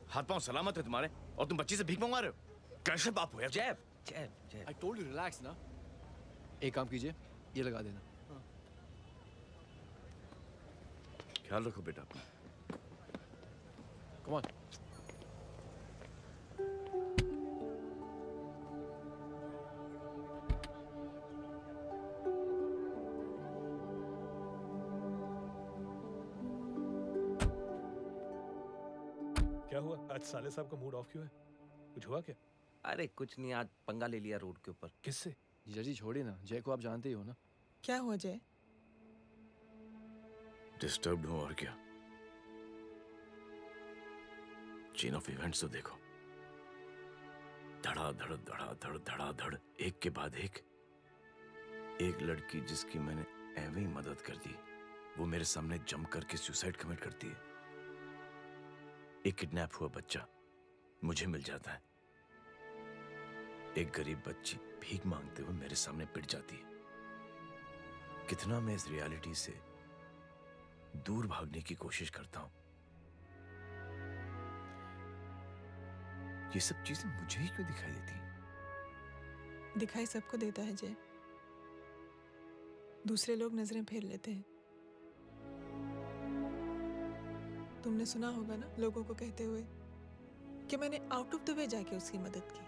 हाथ पांव सलामत है तुम्हारे और तुम बच्ची से भीख मंगवा रहे हो? कैसे बाप हो यार? जय, जय, जय। I told you relax ना। एक काम कीजिए, ये लगा देना। ख्याल रखो बेटा। Come on. क्या हुआ? आज साले साहब का मूड ऑफ क्यों है? कुछ हुआ क्या? अरे कुछ नहीं, आज पंगा ले लिया रोड के ऊपर। किससे? जीजा जी छोड़िए ना, जय को आप जानते ही हो ना। क्या हुआ जय? डिस्टर्ब्ड हूं और क्या। चेन ऑफ इवेंट्स तो देखो, धड़ाधड़ धड़ाधड़ धड़ाधड़, एक के बाद एक लड़की जिसकी मैंने एवं ही मदद कर दी, वो मेरे सामने जम करके सुसाइड कमिट करती है। एक किडनैप हुआ बच्चा मुझे मिल जाता है। एक गरीब बच्ची भीख मांगते हुए मेरे सामने पिट जाती है। कितना मैं इस रियलिटी से दूर भागने की कोशिश करता हूं। ये सब चीजें मुझे ही क्यों दिखाई देती हैं? दिखाई सबको देता है जय, दूसरे लोग नजरें फेर लेते हैं। तुमने सुना होगा ना लोगों को कहते हुए कि मैंने आउट ऑफ द वे जाके उसकी मदद की।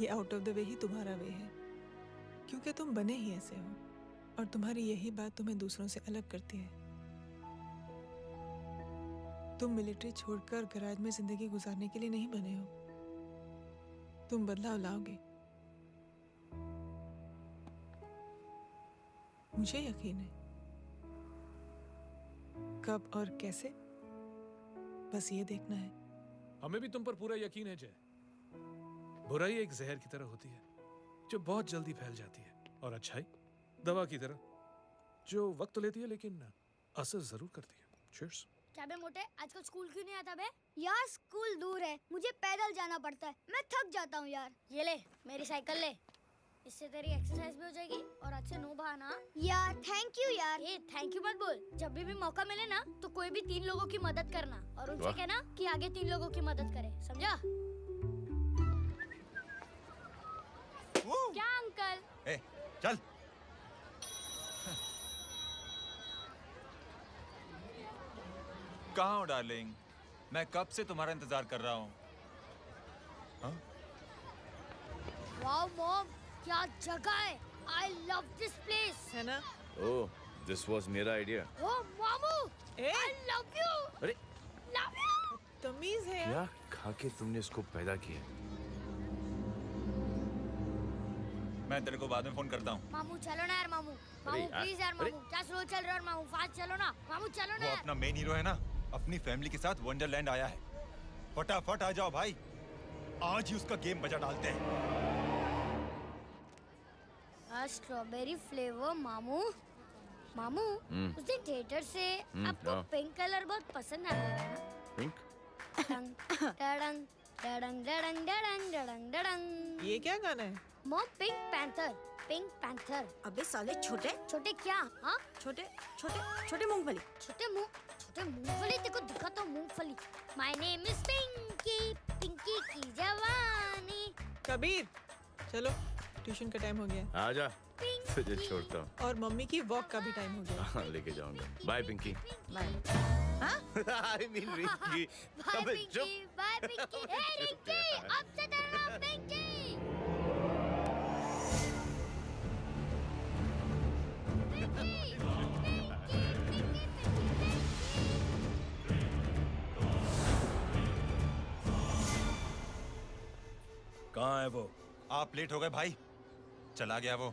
ये आउट ऑफ द वे ही तुम्हारा वे है, क्योंकि तुम बने ही ऐसे हो और तुम्हारी यही बात तुम्हें दूसरों से अलग करती है। तुम मिलिट्री छोड़कर गैराज में जिंदगी गुजारने के लिए नहीं बने हो। तुम बदलाव लाओगे, मुझे यकीन है। कब और कैसे, बस ये देखना है। हमें भी तुम पर पूरा यकीन है जय। बुराई एक जहर की तरह होती है जो बहुत जल्दी फैल जाती है, और अच्छाई दवा की तरह जो वक्त तो लेती है लेकिन असर जरूर करती है। चीयर्स। क्या बे मोटे, आजकल स्कूल क्यों नहीं आता बे? यार स्कूल दूर है, मुझे पैदल जाना पड़ता है, मैं थक जाता हूँ यार। ये ले मेरी साइकिल ले, इससे तेरी एक्सरसाइज भी हो जाएगी और अच्छे नो बहाना। यार थैंक यू यार। ए थैंक यू मत बोल, जब भी मौका मिले ना तो कोई भी 3 लोगों की मदद करना और उनसे कहना कि आगे 3 लोगों की मदद करे, समझा? क्या अंकल? ए, चल। कहाँ हो डार्लिंग? मैं कब से तुम्हारा इंतजार कर रहा हूँ। वाओ मॉम, क्या जगह है। I love this place. है ना? ओह, दिस वाज मेरा आइडिया। ओ मामू, आई लव यू। अरे लव यू। तमीज है क्या खा के तुमने इसको पैदा किया? मैं तेरे को बाद में फोन करता हूँ। मामू चलो ना यार, मामू मामू यार, प्लीज यार, मामू क्या स्लो चल रहे हो मामू, फास्ट चलो ना मामू, चलो ना वो यार। अपना मेन हीरो है ना, अपनी फैमिली के साथ वंडरलैंड आया है। फटाफट आ जाओ भाई, आज ही उसका गेम बजा डालते हैं। स्ट्रॉबेरी फ्लेवर मामू। मामू उस दिन थिएटर से आपको हाँ। पिंक कलर बहुत पसंद आया था ना? पिंक? डडंग डडंग डडंग डडंग डडंग डडंग डडंग। ये क्या गाना है? Mom pink panther, pink panther. अबे साले छोटे छोटे क्या? हाँ छोटे छोटे छोटे मूंगफली। छोटे मूंगफली, देखो दिखा तो मूंगफली। My name is Pinky, Pinky की जवानी। कबीर चलो, ट्यूशन का टाइम हो गया। आजा, तुझे छोड़ता हूँ। और मम्मी की वॉक का भी टाइम हो गया। हाँ, लेके जाऊंगा। Bye Pinky. Bye. I mean Rinki. Bye अबे पिंकी, चुप। बाय पिंकी। ए रिंकी, अब से तेरा नाम पिंकी। कहाँ है वो? आप लेट हो गए भाई। चला गया वो।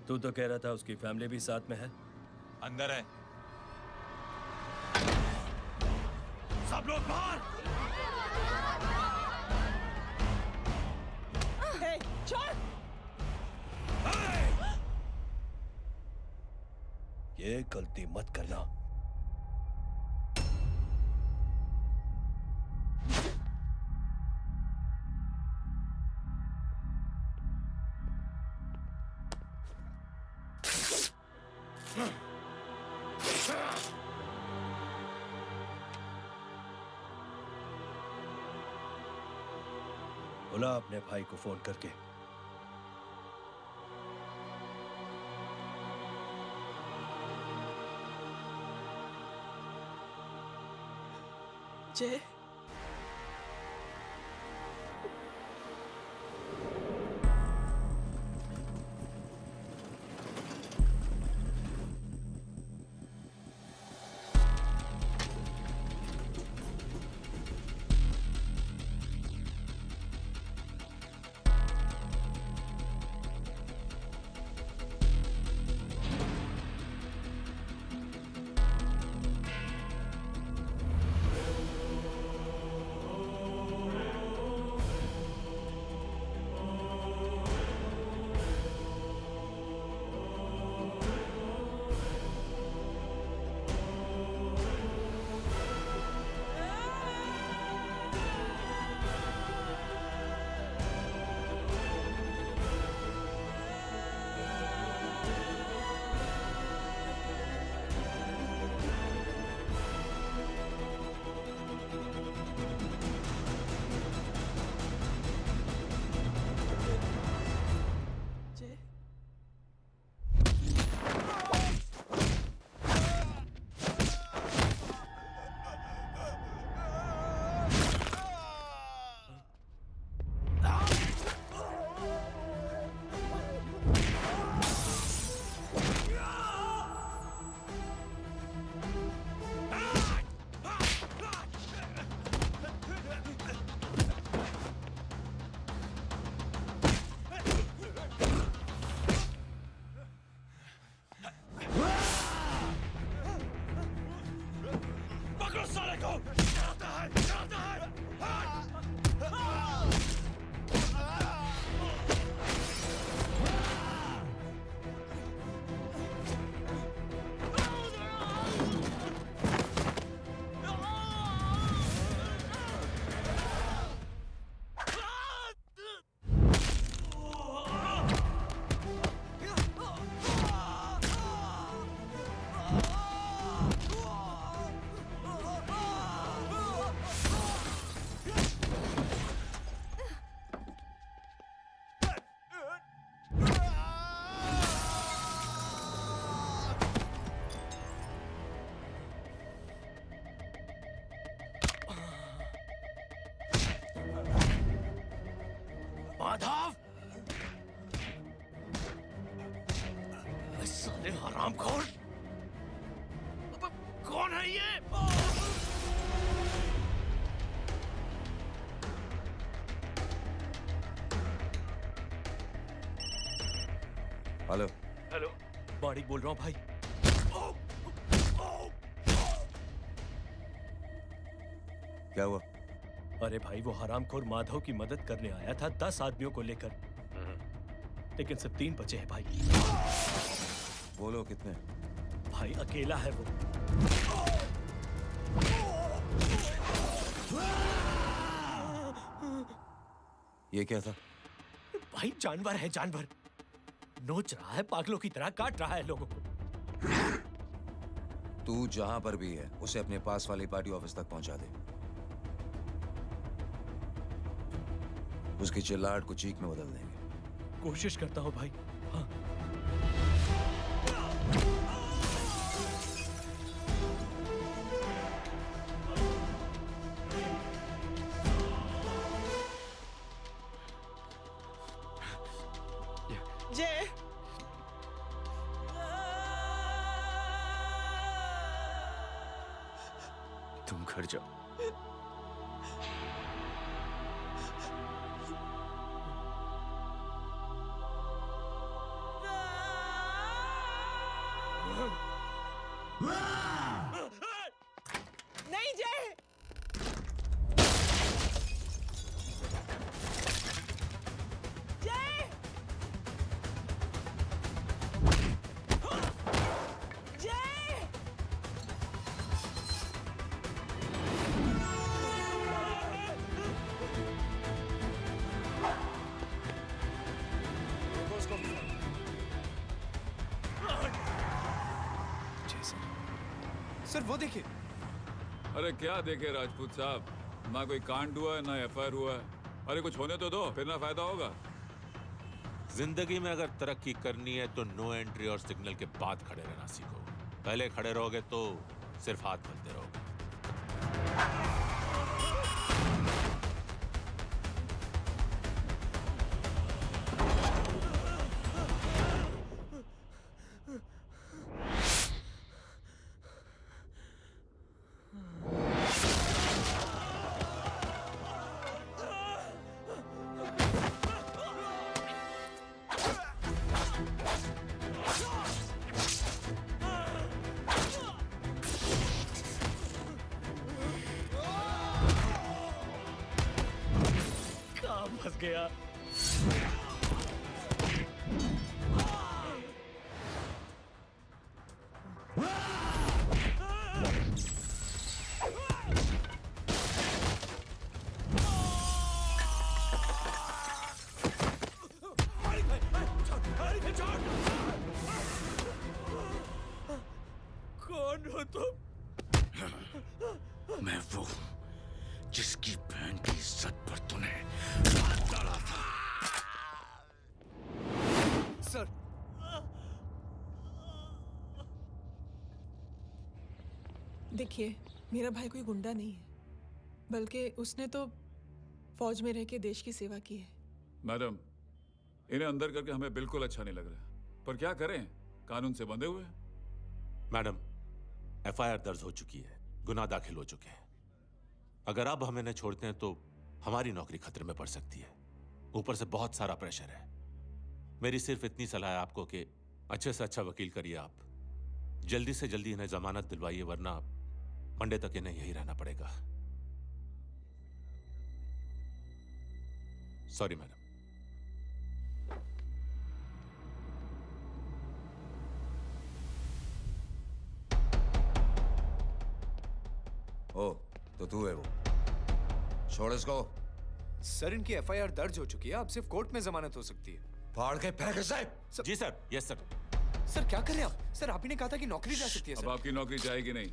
तू तो कह रहा था उसकी फैमिली भी साथ में है। अंदर है। सब लोग बाहर। छोड़। ये गलती मत करना। बुला अपने भाई को फोन करके। जय, माधव, साले हरामखोर, कौन है ये? हेलो। हेलो, बारिक बोल रहा हूँ भाई। क्या हुआ? अरे भाई, वो हरामखोर माधव की मदद करने आया था 10 आदमियों को लेकर, लेकिन सिर्फ 3 बचे हैं भाई। बोलो कितने? भाई अकेला है वो। ये क्या था? भाई जानवर है, जानवर। नोच रहा है, पागलों की तरह काट रहा है लोगों को। तू जहां पर भी है उसे अपने पास वाले पार्टी ऑफिस तक पहुंचा दे। उसकी चिल्लाहट को चीख में बदल देंगे। कोशिश करता हूँ भाई। हाँ। जय, तुम घर जाओ। नहीं जय। जय, जय, सर वो देखिए। अरे क्या देखे राजपूत साहब, ना कोई कांड हुआ है ना एफआईआर हुआ है। अरे कुछ होने तो दो, फिर ना फायदा होगा। जिंदगी में अगर तरक्की करनी है तो नो एंट्री और सिग्नल के बाद खड़े रहना सीखो। पहले खड़े रहोगे तो सिर्फ हाथ मलते रहोगे। फंस गया। कौन हो तुम? मैं वो जिसकी बहन की इज्जत पर तूने हाथ डाला था। सर, देखिए, मेरा भाई कोई गुंडा नहीं है, बल्कि उसने तो फौज में रह के देश की सेवा की है। मैडम, इन्हें अंदर करके हमें बिल्कुल अच्छा नहीं लग रहा, पर क्या करें, कानून से बंधे हुए। मैडम, एफआईआर दर्ज हो चुकी है, गुनाह दाखिल हो चुके हैं। अगर अब हम इन्हें छोड़ते हैं तो हमारी नौकरी खतरे में पड़ सकती है। ऊपर से बहुत सारा प्रेशर है। मेरी सिर्फ इतनी सलाह है आपको कि अच्छे से अच्छा वकील करिए आप। जल्दी से जल्दी इन्हें जमानत दिलवाइए, वरना मंडे तक इन्हें यही रहना पड़ेगा। Sorry madam. ओ, तो तू है वो। छोड़ इसको। सर, इनकी एफआईआर दर्ज हो चुकी है, अब सिर्फ कोर्ट में जमानत हो सकती है। फाड़ के फेंक इसे। जी सर। Yes sir. सर क्या कर रहे हैं आप? सर, आप ही ने कहा था कि नौकरी जा सकती है। अब आपकी नौकरी जाएगी नहीं,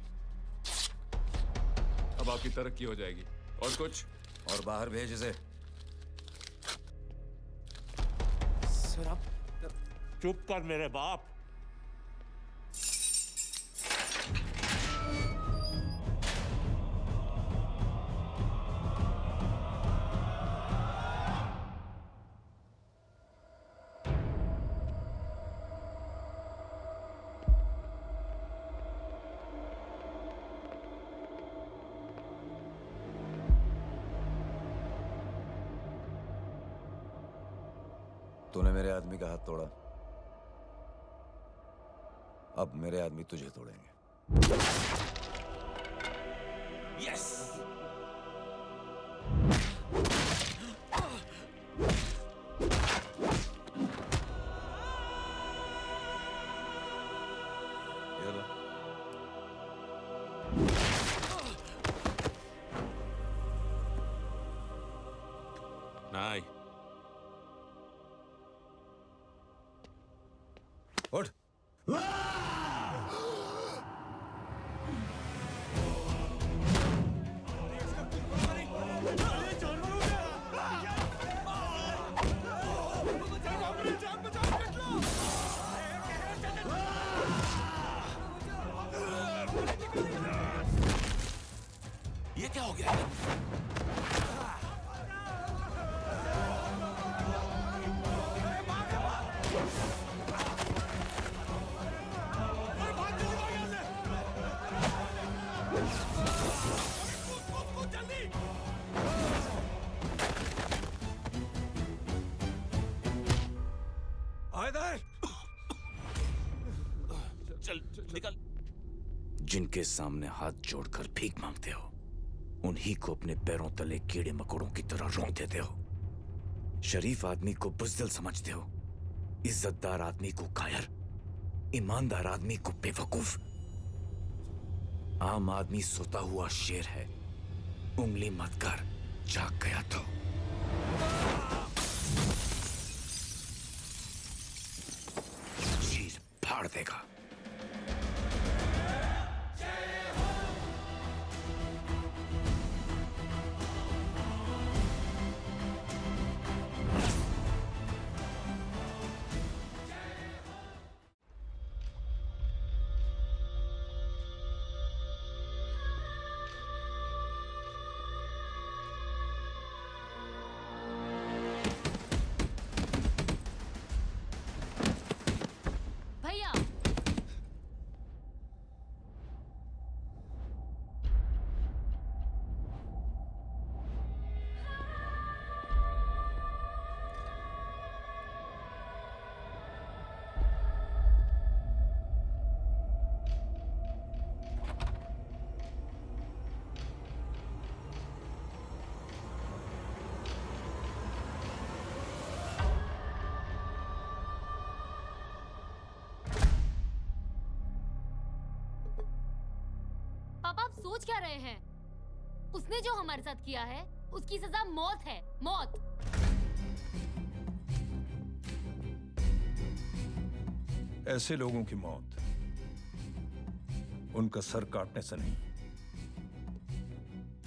अब आपकी तरक्की हो जाएगी। और कुछ? और बाहर भेज इसे। सर आप चुप कर मेरे बाप। तूने मेरे आदमी का हाथ तोड़ा, अब मेरे आदमी तुझे तोड़ेंगे। यस। नहीं। उठ। ये क्या हो गया? चल निकल। जिनके सामने हाथ जोड़कर भीख मांगते हो, उन्हीं को अपने पैरों तले कीड़े मकोड़ों की तरह रौंद देते हो। शरीफ आदमी को बुज़दिल समझते हो, इज्जतदार आदमी को कायर, ईमानदार आदमी को बेवकूफ। आम आदमी सोता हुआ शेर है, उंगली मत कर, जाग गया तो। चीर फाड़ देगा। भैया पापा, आप सोच क्या रहे हैं? उसने जो हमारे साथ किया है, उसकी सजा मौत है, मौत। ऐसे लोगों की मौत उनका सर काटने से नहीं,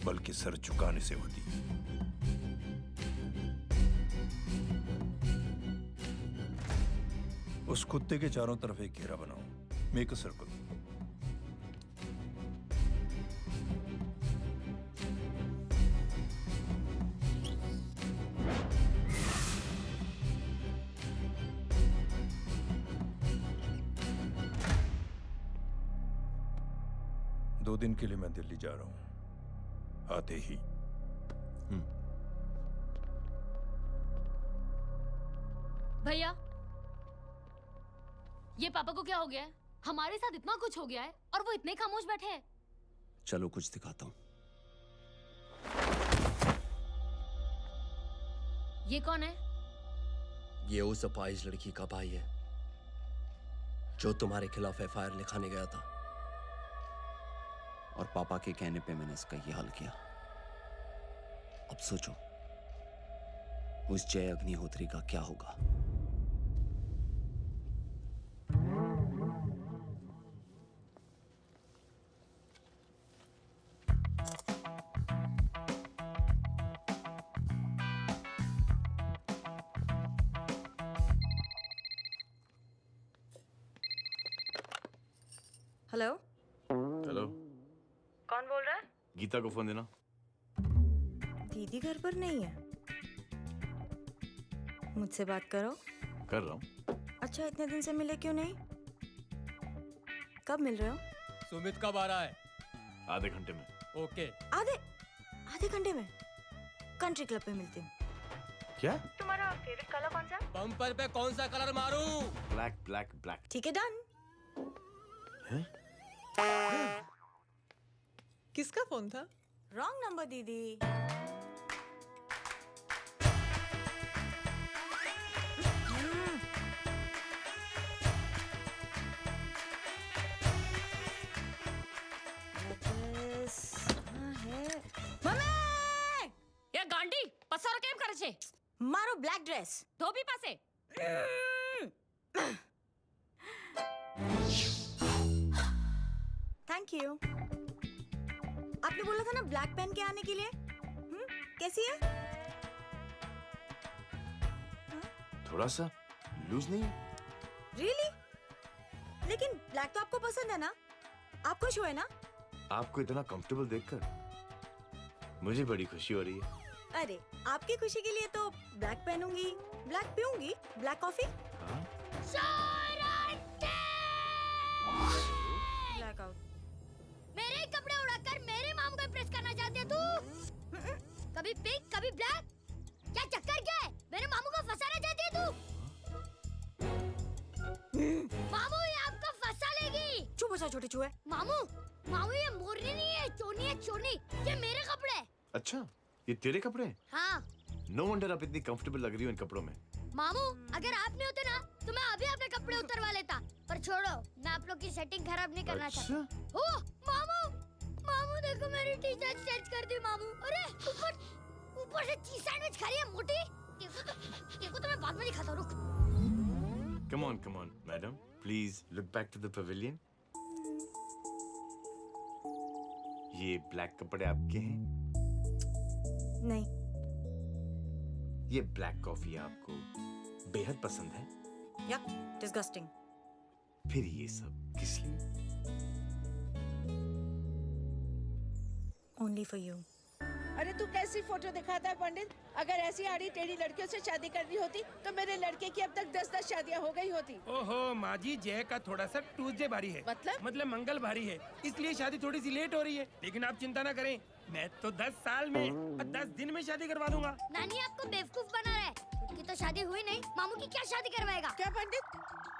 बल्कि सर झुकाने से होती है। उस कुत्ते के चारों तरफ एक घेरा बनाओ, मेक अ सर्कल। दो दिन के लिए मैं दिल्ली जा रहा हूं, आते ही। भैया, ये पापा को क्या हो गया है? हमारे साथ इतना कुछ हो गया है और वो इतने खामोश बैठे हैं। चलो कुछ दिखाता हूं। ये कौन है? ये उस अपाहिज लड़की का भाई है जो तुम्हारे खिलाफ एफआईआर लिखाने गया था, और पापा के कहने पे मैंने इसका ये हाल किया। अब सोचो उस जय अग्निहोत्री का क्या होगा। हेलो, हेलो, कौन बोल रहा है? गीता को फोन देना। दीदी घर पर नहीं है। मुझसे बात करो। कर रहा हूँ। अच्छा, इतने दिन से मिले क्यों नहीं? कब मिल रहे हो? सुमित कब आ रहा है? आधे घंटे में। ओके। आधे घंटे में कंट्री क्लब पे मिलती हूँ। क्या? तुम्हारा फेवरेट कलर कौन सा? बम्पर पे कौन सा कलर मारूं? Black black black. ठीक है, डन। किसका फोन था? रॉन्ग नंबर दीदी। એ ગાંડી પસારો કેમ કરે છે? મારો બ્લેક ડ્રેસ ધોબી પાસે. Thank you. आपने बोला था ना ब्लैक पेन के आने के लिए। कैसी है? थोड़ा सा लूज नहीं है? रियली? लेकिन ब्लैक तो आपको पसंद है ना? आप खुश हुए ना? आपको इतना कंफर्टेबल देखकर मुझे बड़ी खुशी हो रही है। अरे आपकी खुशी के लिए तो ब्लैक पहनूंगी, ब्लैक पीऊंगी, ब्लैक कॉफी। हाँ? Black out. मेरे कपड़े उड़ाकर मेरे मामू को इम्प्रेस करना चाहती है तू? कभी पिंक, कभी ब्लैक, क्या चक्कर क्या है? मेरे मामू को फंसाना चाहती है तू? मामू ये आपको फंसा लेगी। चुप हो जा छोटे चूहे। मामू, मामू ये मोरनी नहीं है, चोनी है चोनी। ये मेरे कपड़े हैं। अच्छा, ये तेरे कपड़े हैं? हाँ। नो वंडर आप इतनी कंफर्टेबल लग रही हो इन कपड़ों में। मामू, अगर आप नहीं होते ना तो मैं अभी अपने कपड़े उतरवा लेता। पर छोड़ो, मैं आप लोग की सेटिंग खराब नहीं करना चाहता। ओह, मामू, मामू देखो मेरी टी शर्ट चेंज कर दी मामू। अरे ऊपर से चीज सैंडविच खा रही है मोटी। देखो तो मैं बाद में दिखाता हूँ, रुक। Come on, madam. Please look back to the pavilion. ये ब्लैक कपड़े आपके हैं? नहीं। ये ब्लैक कॉफी आपको बेहद पसंद है? या डिस्गस्टिंग। फिर ये सब किस लिए? Only for you. अरे तू कैसी फोटो दिखाता है पंडित? अगर ऐसी आड़ी टेढ़ी लड़कियों से शादी करनी होती तो मेरे लड़के की अब तक 10-10 शादियां हो गई होती। ओहो माँ जी, जय का थोड़ा सा ट्यूसडे भारी है। मतलब मंगल भारी है, इसलिए शादी थोड़ी सी लेट हो रही है। लेकिन आप चिंता ना करें, मैं तो 10 साल में और 10 दिन में शादी करवा दूंगा। नानी आपको बेवकूफ बना रहा है। उसकी तो शादी हुई नहीं, मामू की क्या शादी करवाएगा? क्या पंडित,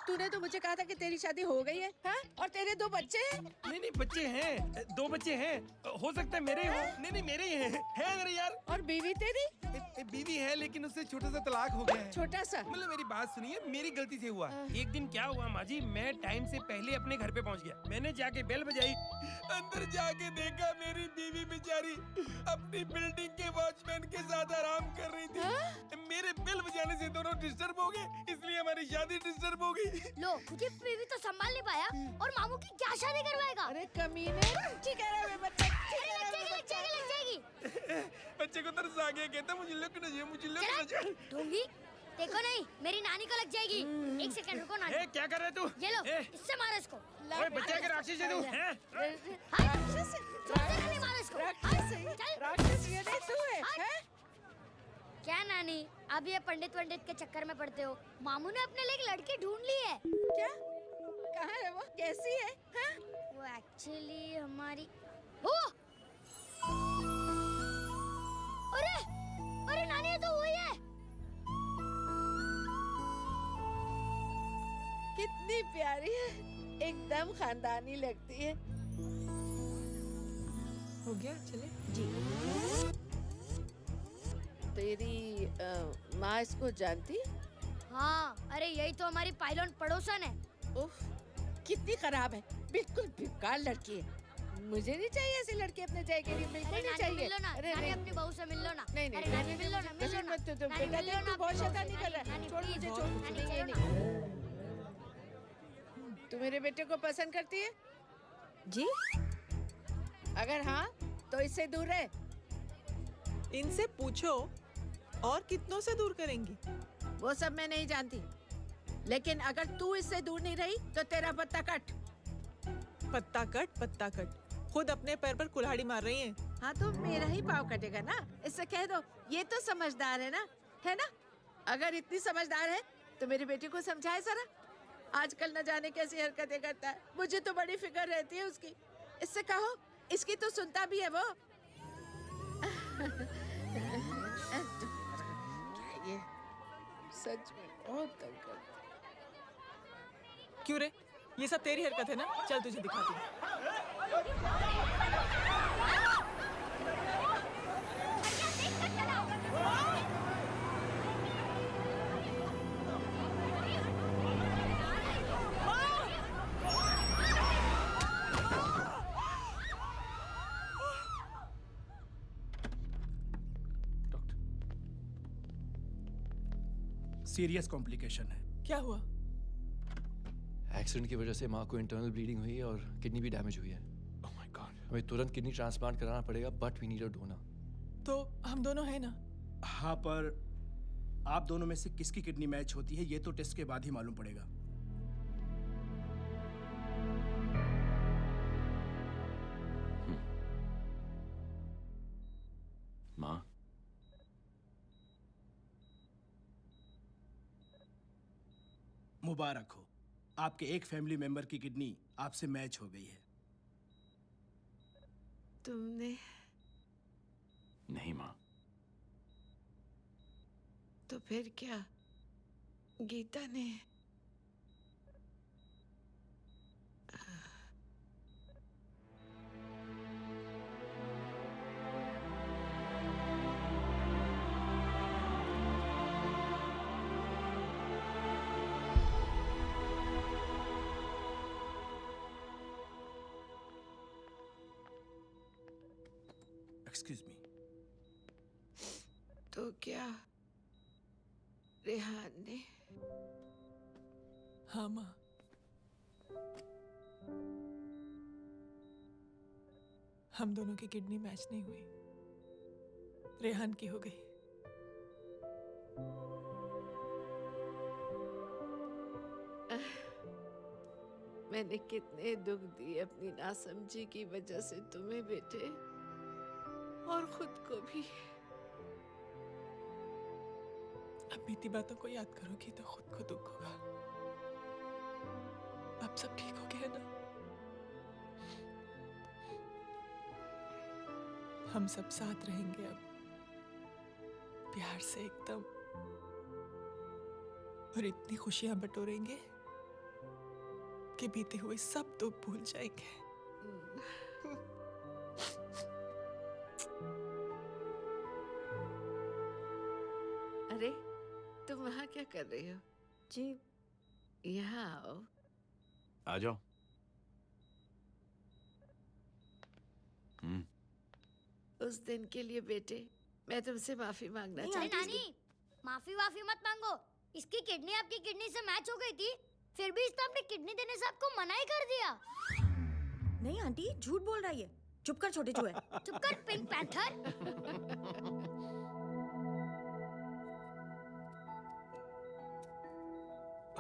तूने तो मुझे कहा था कि तेरी शादी हो गई है, हाँ? और तेरे 2 बच्चे हैं? नहीं बच्चे हैं, 2 बच्चे हैं। हो सकता है मेरे हो। नहीं मेरे ही हैं। है मेरे यार। और बीवी तेरी? बीवी है, लेकिन उससे छोटा सा तलाक हो गया है। छोटा सा? मतलब मेरी बात सुनिए, मेरी गलती से हुआ। एक दिन क्या हुआ माँ जी, मैं टाइम से पहले अपने घर पे पहुँच गया। मैंने जाके बेल बजाई, अंदर जाके देखा मेरी बीवी बेचारी अपनी बिल्डिंग के वॉचमैन के साथ आराम कर रही थी। मेरे बेल बजाने से दोनों डिस्टर्ब हो गए, इसलिए हमारी शादी डिस्टर्ब हो गई। लो, तुझे बीवी तो संभाल नहीं पाया और मामू की क्या शादी करवाएगा? अरे कमीने, ठीक है रे बच्चा, लग जाएगी। बच्चे को तरस आ गया, कहता मुझे लगना चाहिए, मुझे लगना चाहिए। ढूंढी, देखो नहीं, मेरी नानी को लग जाएगी। 1 सेकंड रुको नानी। क्या कर रहे तू? ये लो, इससे मारो इसको। ओए बच्चे के राक्षस है तू, हैं? मारो इसको। राक्षस ये नहीं तू है, हैं? क्या नानी, अब ये पंडित के चक्कर में पड़ते हो? मामू ने अपने लिए एक लड़की ढूंढ ली है। क्या? कहाँ है वो? कैसी है? हाँ? वो एक्चुअली हमारी अरे नानी, ये तो वही है। कितनी प्यारी है, एकदम खानदानी लगती है। हो गया, चले जी। तेरी माँ इसको जानती? हाँ, अरे यही तो हमारी पायलट पड़ोसन है। उफ, कितनी खराब है, बिल्कुल बेकार लड़की है। मुझे नहीं चाहिए ऐसी लड़की अपने जय के लिए, बिल्कुल नहीं चाहिए। मिल लो ना, अरे नानी अपनी बहू से मिल लो ना। नहीं अरे नानी मिल लो ना, मिल लो ना। मत तो बेटा देख, तू बहुत शैतानी कर रहा है। छोड़ मुझे, छोड़ मुझे, नहीं। तू मेरे बेटे को पसंद करती है? जी। अगर हाँ तो इससे दूर रहे। इनसे पूछो और कितनों से दूर करेंगी? वो सब मैं नहीं जानती, लेकिन अगर तू इससे दूर नहीं रही तो तेरा पत्ता कट। पत्ता कट, खुद अपने पैर पर कुल्हाड़ी मार रही हैं। हाँ तो मेरा ही पाँव कटेगा ना, इससे कह दो। ये तो समझदार है ना? अगर इतनी समझदार है तो मेरे बेटे को समझाए जरा। आजकल न जाने कैसी हरकतें करता है, मुझे तो बड़ी फिक्र रहती है उसकी। इससे कहो, इसकी तो सुनता भी है वो। क्या ये सच में बहुत तंग करती। क्यों रे? ये सब तेरी हरकत है ना? चल तुझे दिखाती हूँ। सीरियस कॉम्प्लिकेशन है। क्या हुआ? एक्सीडेंट की वजह से माँ को इंटरनल ब्लीडिंग हुई है और किडनी भी डैमेज हुई है। Oh my god. हमें तुरंत किडनी ट्रांसप्लांट कराना पड़ेगा, but we need a donor. तो हम दोनों हैं ना? हाँ, पर आप दोनों में से किसकी किडनी मैच होती है ये तो टेस्ट के बाद ही मालूम पड़ेगा। माँ, मुबारक हो, आपके एक फैमिली मेंबर की किडनी आपसे मैच हो गई है। तुमने? नहीं माँ। तो फिर क्या? गीता ने? Excuse me. तो क्या रेहान ने? हाँ माँ। हम दोनों की किडनी मैच नहीं हुई, रेहान की हो गई। मैंने कितने दुख दिए अपनी नासमझी की वजह से तुम्हें बेटे, और खुद को भी। अब बीती बातों को याद करोगी तो खुद को दुख होगा। अब सब ठीक हो गया ना? हम सब साथ रहेंगे अब, प्यार से एकदम, और इतनी खुशियां बटोरेंगे कि बीते हुए सब दुख भूल जाएंगे। अरे तुम वहाँ क्या कर रही हो? जी यहाँ आओ। आ जाओ। उस दिन के लिए बेटे मैं तुमसे माफी मांगना अरे चाहती नानी, माफी वाफी मत मांगो। इसकी किडनी आपकी किडनी से मैच हो गई थी, फिर भी इसने अपनी किडनी देने से आपको मना ही कर दिया। नहीं आंटी, झूठ बोल रही है। चुप कर छोटे चूहे। चुप कर पिंक पैंथर।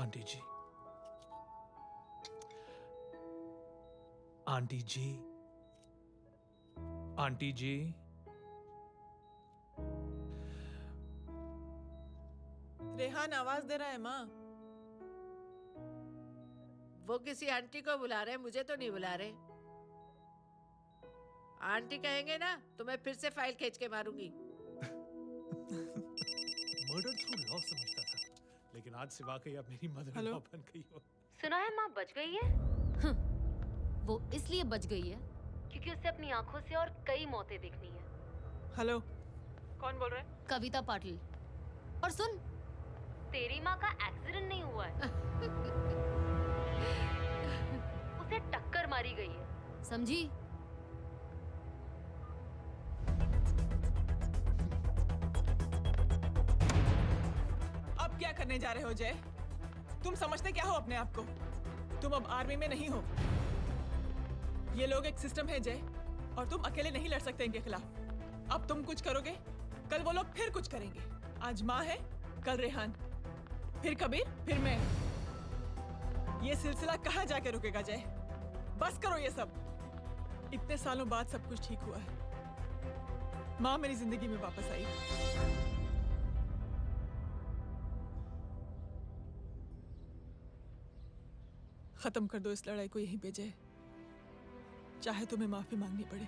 आंटी जी, आंटी जी, आंटी जी, रेहान आवाज दे रहा है माँ। वो किसी आंटी को बुला रहे हैं, मुझे तो नहीं बुला रहे। आंटी कहेंगे ना तो मैं फिर से फाइल खींच के मारूंगी। मर्डर थ्रू लॉ समझता था, लेकिन आज से वाकई अब मेरी मदर लॉ बन गई हो। सुना है माँ बच गई है। वो इसलिए बच गई है क्योंकि उसे अपनी आंखों से और कई मौतें देखनी है। हेलो, कौन बोल रहा है? कविता पाटिल। और सुन, तेरी माँ का एक्सीडेंट नहीं हुआ है, उसे टक्कर मारी गई है, समझी? अब क्या करने जा रहे हो जय? तुम समझते क्या हो अपने आप को? तुम अब आर्मी में नहीं हो। ये लोग एक सिस्टम है जय, और तुम अकेले नहीं लड़ सकते इनके खिलाफ। अब तुम कुछ करोगे, कल वो लोग फिर कुछ करेंगे। आज माँ है, कल रेहान, फिर कबीर, फिर मैं। ये सिलसिला कहाँ जाके रुकेगा जय? बस करो ये सब। इतने सालों बाद सब कुछ ठीक हुआ है। माँ मेरी जिंदगी में वापस आई। खत्म कर दो इस लड़ाई को यहीं पे जय। चाहे तुम्हें माफी मांगनी पड़े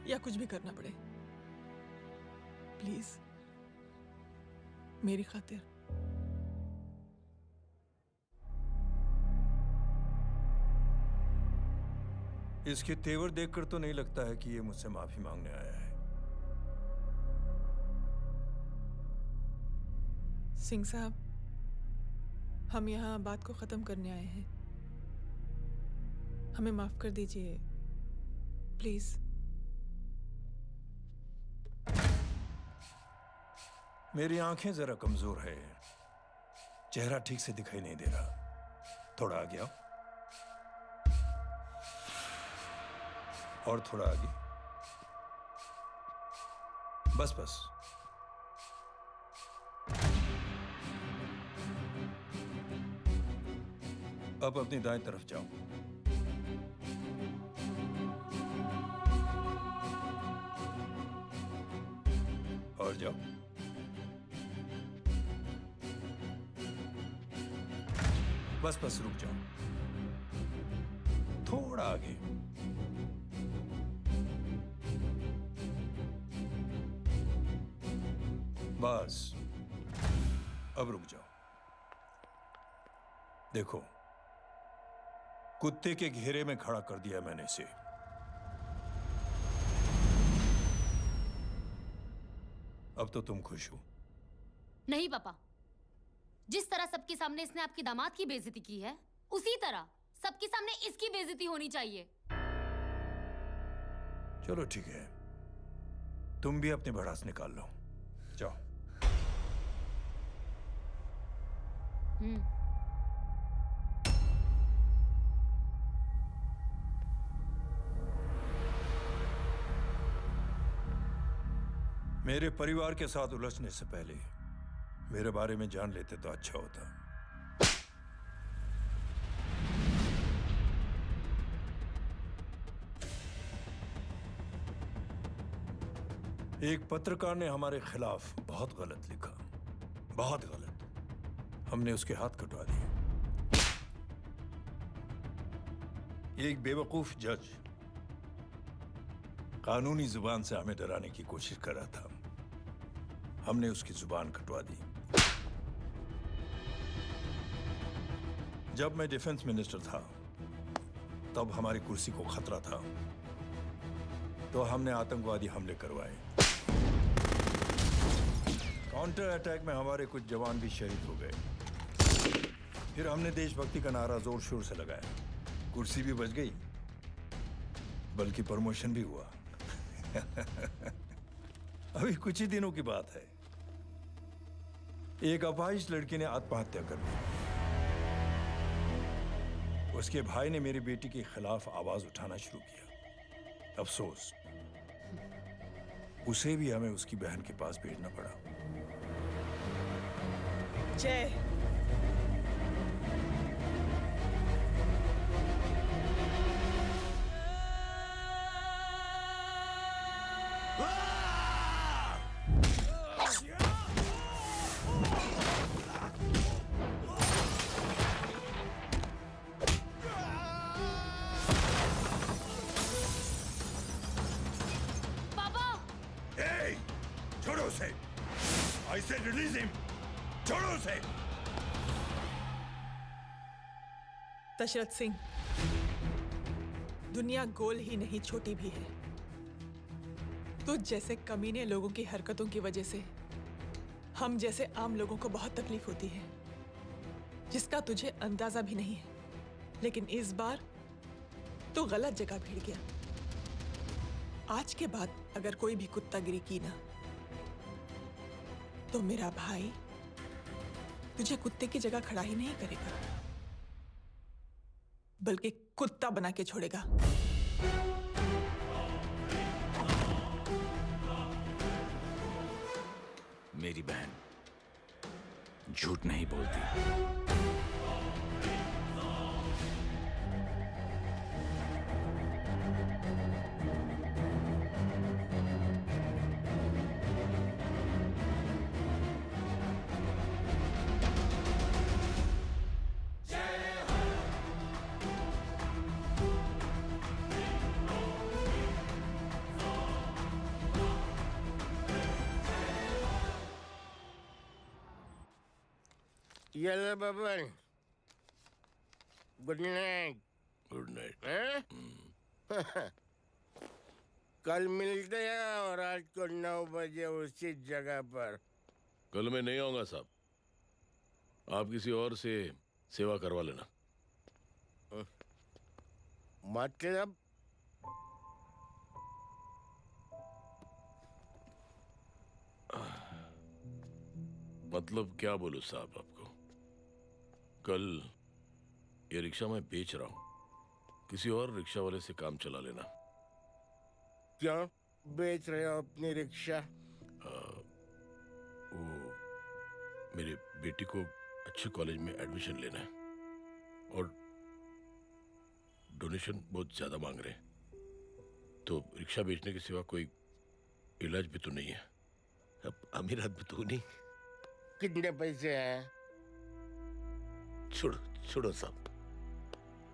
या कुछ भी करना पड़े, प्लीज मेरी खातिर। इसके तेवर देखकर तो नहीं लगता है कि ये मुझसे माफी मांगने आया है। सिंह साहब, हम यहाँ बात को खत्म करने आए हैं। हमें माफ कर दीजिए प्लीज। मेरी आंखें जरा कमजोर है, चेहरा ठीक से दिखाई नहीं दे रहा। थोड़ा आगे आओ, और थोड़ा आगे। बस बस। अब अपनी दाएं तरफ जाओ। और जाओ। बस बस रुक जाओ, थोड़ा आगे। बस अब रुक जाओ। देखो, कुत्ते के घेरे में खड़ा कर दिया मैंने इसे। अब तो तुम खुश हो? नहीं पापा, जिस तरह सबके सामने इसने आपकी दामाद की बेइज्जती की है, उसी तरह सबके सामने इसकी बेइज्जती होनी चाहिए। चलो ठीक है, तुम भी अपनी भड़ास निकाल लो। जाओ। मेरे परिवार के साथ उलझने से पहले मेरे बारे में जान लेते तो अच्छा होता। एक पत्रकार ने हमारे खिलाफ बहुत गलत लिखा, बहुत गलत। हमने उसके हाथ कटवा दिए। एक बेवकूफ जज कानूनी जुबान से हमें डराने की कोशिश कर रहा था। हमने उसकी जुबान कटवा दी। जब मैं डिफेंस मिनिस्टर था, तब हमारी कुर्सी को खतरा था, तो हमने आतंकवादी हमले करवाए। काउंटर अटैक में हमारे कुछ जवान भी शहीद हो गए। फिर हमने देशभक्ति का नारा जोर शोर से लगाया। कुर्सी भी बच गई, बल्कि प्रमोशन भी हुआ। अभी कुछ ही दिनों की बात है, एक अपाहिज लड़की ने आत्महत्या कर ली। उसके भाई ने मेरी बेटी के खिलाफ आवाज उठाना शुरू किया। अफसोस, उसे भी हमें उसकी बहन के पास भेजना पड़ा। जय, I said release him! छोड़ो उसे! दशरथ सिंह, दुनिया गोल ही नहीं छोटी भी है। तुझ जैसे कमीने लोगों की हरकतों की वजह से हम जैसे आम लोगों को बहुत तकलीफ होती है, जिसका तुझे अंदाजा भी नहीं है। लेकिन इस बार तू गलत जगह भिड़ गया। आज के बाद अगर कोई भी कुत्तागिरी की ना, तो मेरा भाई तुझे कुत्ते की जगह खड़ा ही नहीं करेगा, बल्कि कुत्ता बना के छोड़ेगा। मेरी बहन झूठ नहीं बोलती। Yellow bubble. Good night. Good night. Huh? कल मिलते हैं और आज को 9 बजे उसी जगह पर। कल मैं नहीं आऊंगा साहब, आप किसी और से सेवा करवा लेना। मतलब? मतलब क्या बोलूं साहब आपको। कल ये रिक्शा मैं बेच रहा हूं, किसी और रिक्शा वाले से काम चला लेना। क्यों बेच रहे हो अपनी रिक्शा? वो मेरे बेटी को अच्छे कॉलेज में एडमिशन लेना है और डोनेशन बहुत ज्यादा मांग रहे हैं, तो रिक्शा बेचने के सिवा कोई इलाज भी तो नहीं है। अब अमीर आदमी तो नहीं। कितने पैसे हैं? छोड़ो छोड़ो साहब।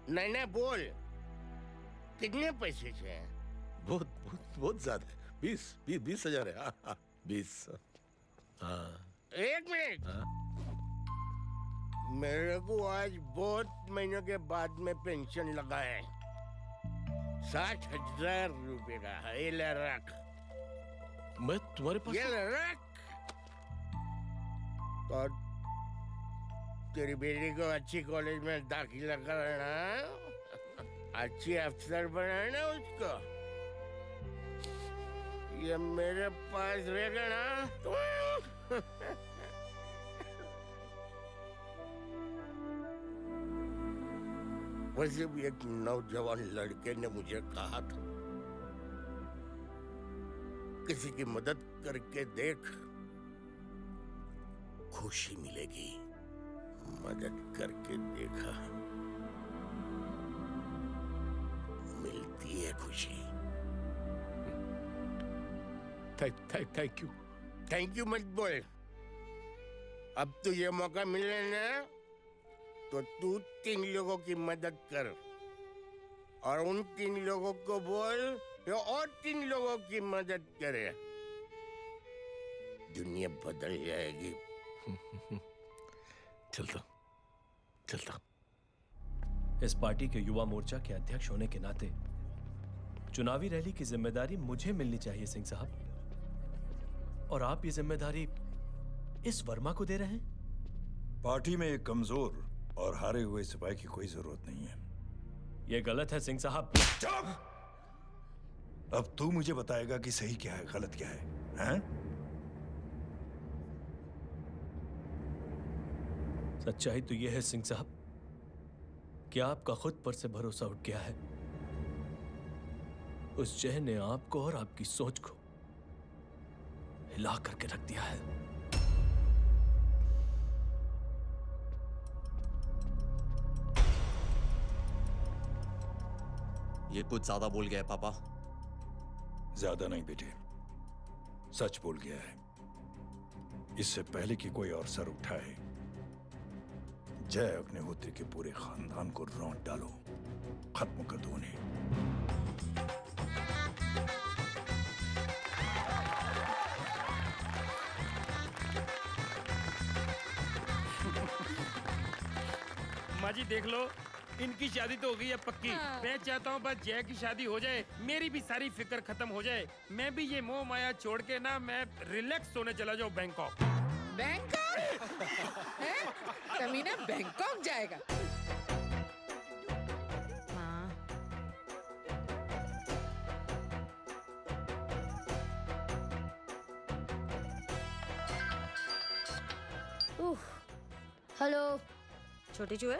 नहीं नहीं बोल, कितने पैसे हैं? बहुत बहुत बहुत ज्यादा है। 20,000 है। हाँ 20। हाँ 1 मिनट। मेरे को आज बहुत महीनों के बाद में पेंशन लगा है। 60,000 रुपए का है। ये ले रख। मैं तुम्हारे पास? ये ले रख। और तेरी बेटी को अच्छी कॉलेज में दाखिला कराना, अच्छी अफसर बनाना उसको। ये मेरे पास रहेगा ना तो वैसे भी एक नौजवान लड़के ने मुझे कहा था, किसी की मदद करके देख, खुशी मिलेगी। मदद करके देखा, मिलती है खुशी। Thank you. थैंक यू मत बोल। अब तुझे मौका मिले ना तो तू 3 लोगों की मदद कर और उन 3 लोगों को बोल जो और 3 लोगों की मदद करे। दुनिया बदल जाएगी। चलता। इस पार्टी के युवा मोर्चा के अध्यक्ष होने के नाते चुनावी रैली की जिम्मेदारी मुझे मिलनी चाहिए सिंह साहब, और आप ये जिम्मेदारी इस वर्मा को दे रहे हैं। पार्टी में एक कमजोर और हारे हुए सिपाही की कोई जरूरत नहीं है। ये गलत है सिंह साहब। चुप! अब तू मुझे बताएगा कि सही क्या है, गलत क्या है, हैं? सच्चाई तो यह है सिंह साहब कि आपका खुद पर से भरोसा उठ गया है। उस जय ने आपको और आपकी सोच को हिला करके रख दिया है। ये कुछ ज्यादा बोल गया है पापा। ज्यादा नहीं बेटे, सच बोल गया है। इससे पहले कि कोई और सर उठाए, जय अग्निहोत्री के पूरे खानदान को रौंद डालो, खत्म कर दो उन्हें। माँ जी देख लो, इनकी शादी तो हो गई है पक्की। हाँ। मैं चाहता हूँ बस जय की शादी हो जाए, मेरी भी सारी फिक्र खत्म हो जाए। मैं भी ये मोह माया छोड़ के ना मैं रिलैक्स होने चला जाऊँ बैंकॉक। बैंकॉक? हैं? कमीना बैंकॉक जाएगा? हेलो। छोटी चूहे,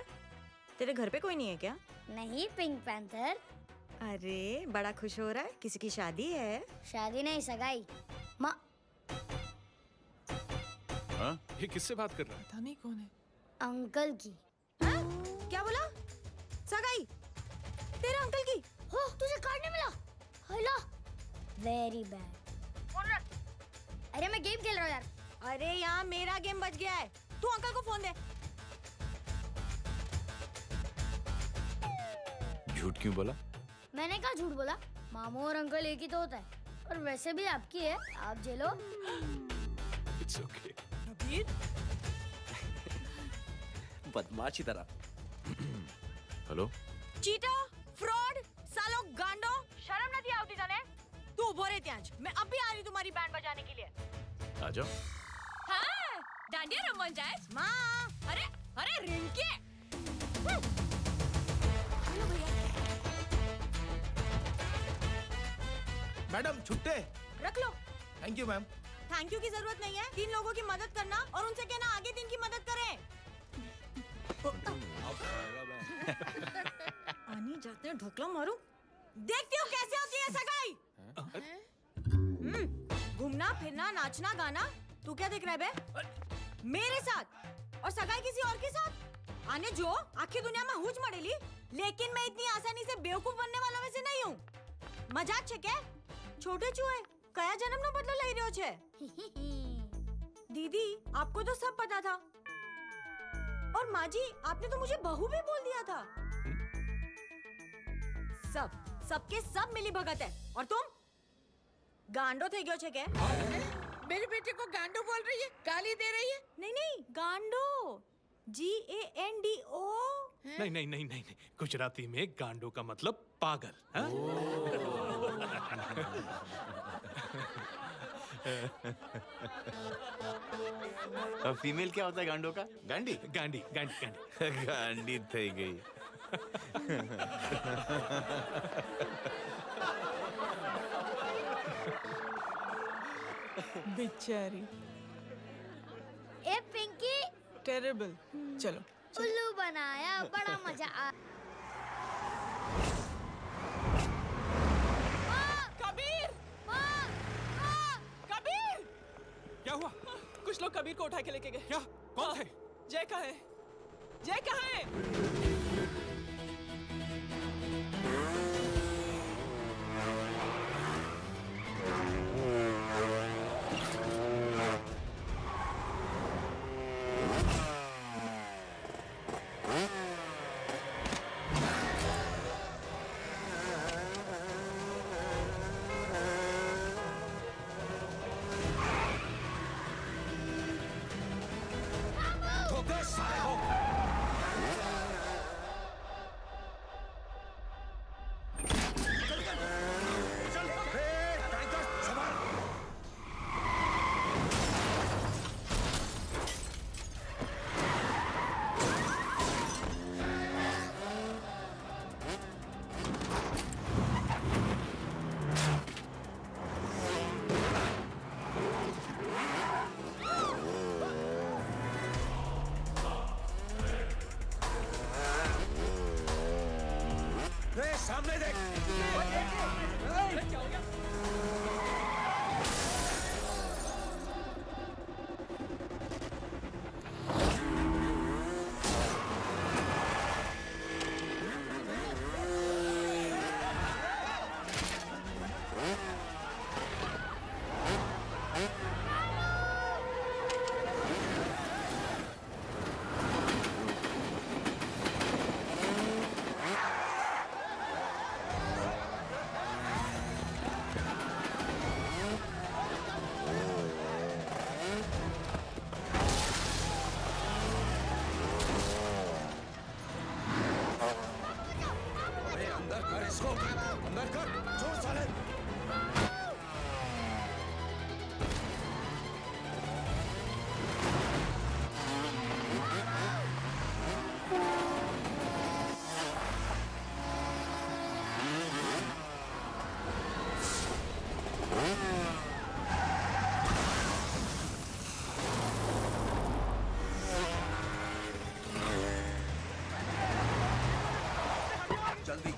तेरे घर पे कोई नहीं है क्या? नहीं, पिंक पैंथर। अरे बड़ा खुश हो रहा है, किसी की शादी है? शादी नहीं, सगाई। माँ। हाँ? ये किससे बात कर रहा है? पता नहीं कौन है। अंकल की। क्या बोला? सगाई? तेरे अंकल की? हो, तुझे कार्ड नहीं मिला? हेलो। Very bad. अरे मैं गेम खेल रहा हूँ यार। अरे यहाँ मेरा गेम बच गया है, तू अंकल को फोन दे। झूठ क्यों बोला? मैंने कहा झूठ बोला? मामू और अंकल एक ही तो होता है, और वैसे भी आपकी है, आप झेलो। It's okay. बदमाश की तरह। हेलो? चीटा, फ्रॉड, सालो गांडो, નથી તને તું ઉભો રહે ત્યાં જ मैं अभी आ रही तुम्हारी बैंड बजाने के लिए आ जाओ। हाँ डांडिया रमन जाए माँ अरे अरे रिंकी मैडम छुट्टे। रख लो। Thank you ma'am. Thank you की जरूरत नहीं है 3 लोगों की मदद करना और उनसे कहना आगे 3 की मदद करें आनी जाते हैं ढोकला मारूं देखती हो कैसे होती है सगाई घूमना फिरना नाचना गाना तू क्या देख रहा है बे मेरे साथ और सगाई किसी और के साथ आने जो आखी दुनिया में हुज मड़ेली लेकिन मैं इतनी आसानी से बेवकूफ बनने वाला वैसे नहीं हूँ मजाक छे क्या छोटे चूहे कया जन्म नो बदलो लई रह्यो छे दीदी आपको तो सब पता था और माँ जी आपने तो मुझे बहू भी बोल दिया था सबके सब मिली भगत है और तुम गांडो थे गयो छे क्या मेरे बेटे को गांडो बोल रही है गाली दे रही है नहीं गांडो GANDO नहीं गुजराती में गांडो का मतलब पागल हाँ? फीमेल क्या होता है गांडो का? गांडी गांडी गांडी गांडी गांडी थई गई। बेचारी ए पिंकी टेरेबल चलो उल्लू बनाया बड़ा मजा आ कबीर कबीर क्या हुआ? कुछ लोग कबीर को उठा के लेके गए क्या कौन थे? जय कहाँ है जय कहाँ है सामने देख।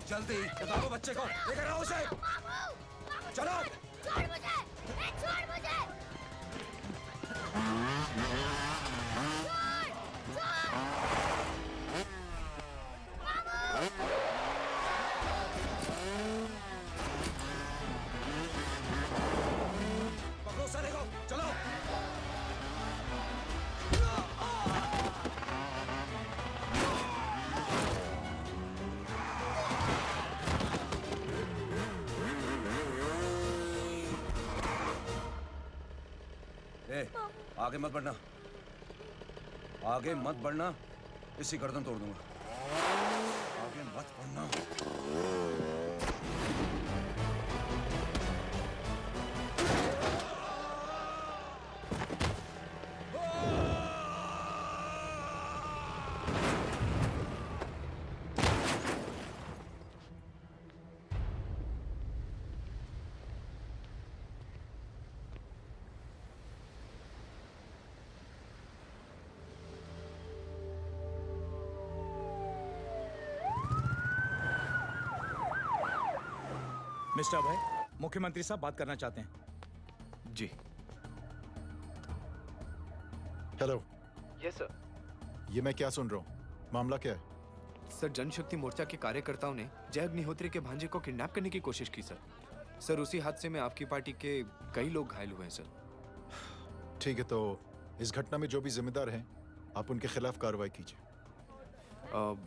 जल्दी बताओ बच्चे को लेकर आओ उसे चलो छोड़ मुझे छोड़ मुझे पकड़ो सारे को चलो आगे मत बढ़ना आगे मत बढ़ना इसी गर्दन तोड़ दूंगा आगे मत बढ़ना मिस्टर अभय, मुख्यमंत्री साहब बात करना चाहते हैं। जी। हेलो। Yes sir. ये मैं क्या सुन रहा हूँ? मामला क्या है? सर, जनशक्ति मोर्चा के कार्यकर्ताओं ने जय अग्निहोत्री के भांजे को किडनैप करने की कोशिश की सर। सर, उसी हादसे में आपकी पार्टी के कई लोग घायल हुए हैं सर। ठीक है, तो इस घटना में जो भी जिम्मेदार हैं, आप उनके खिलाफ कार्रवाई कीजिए।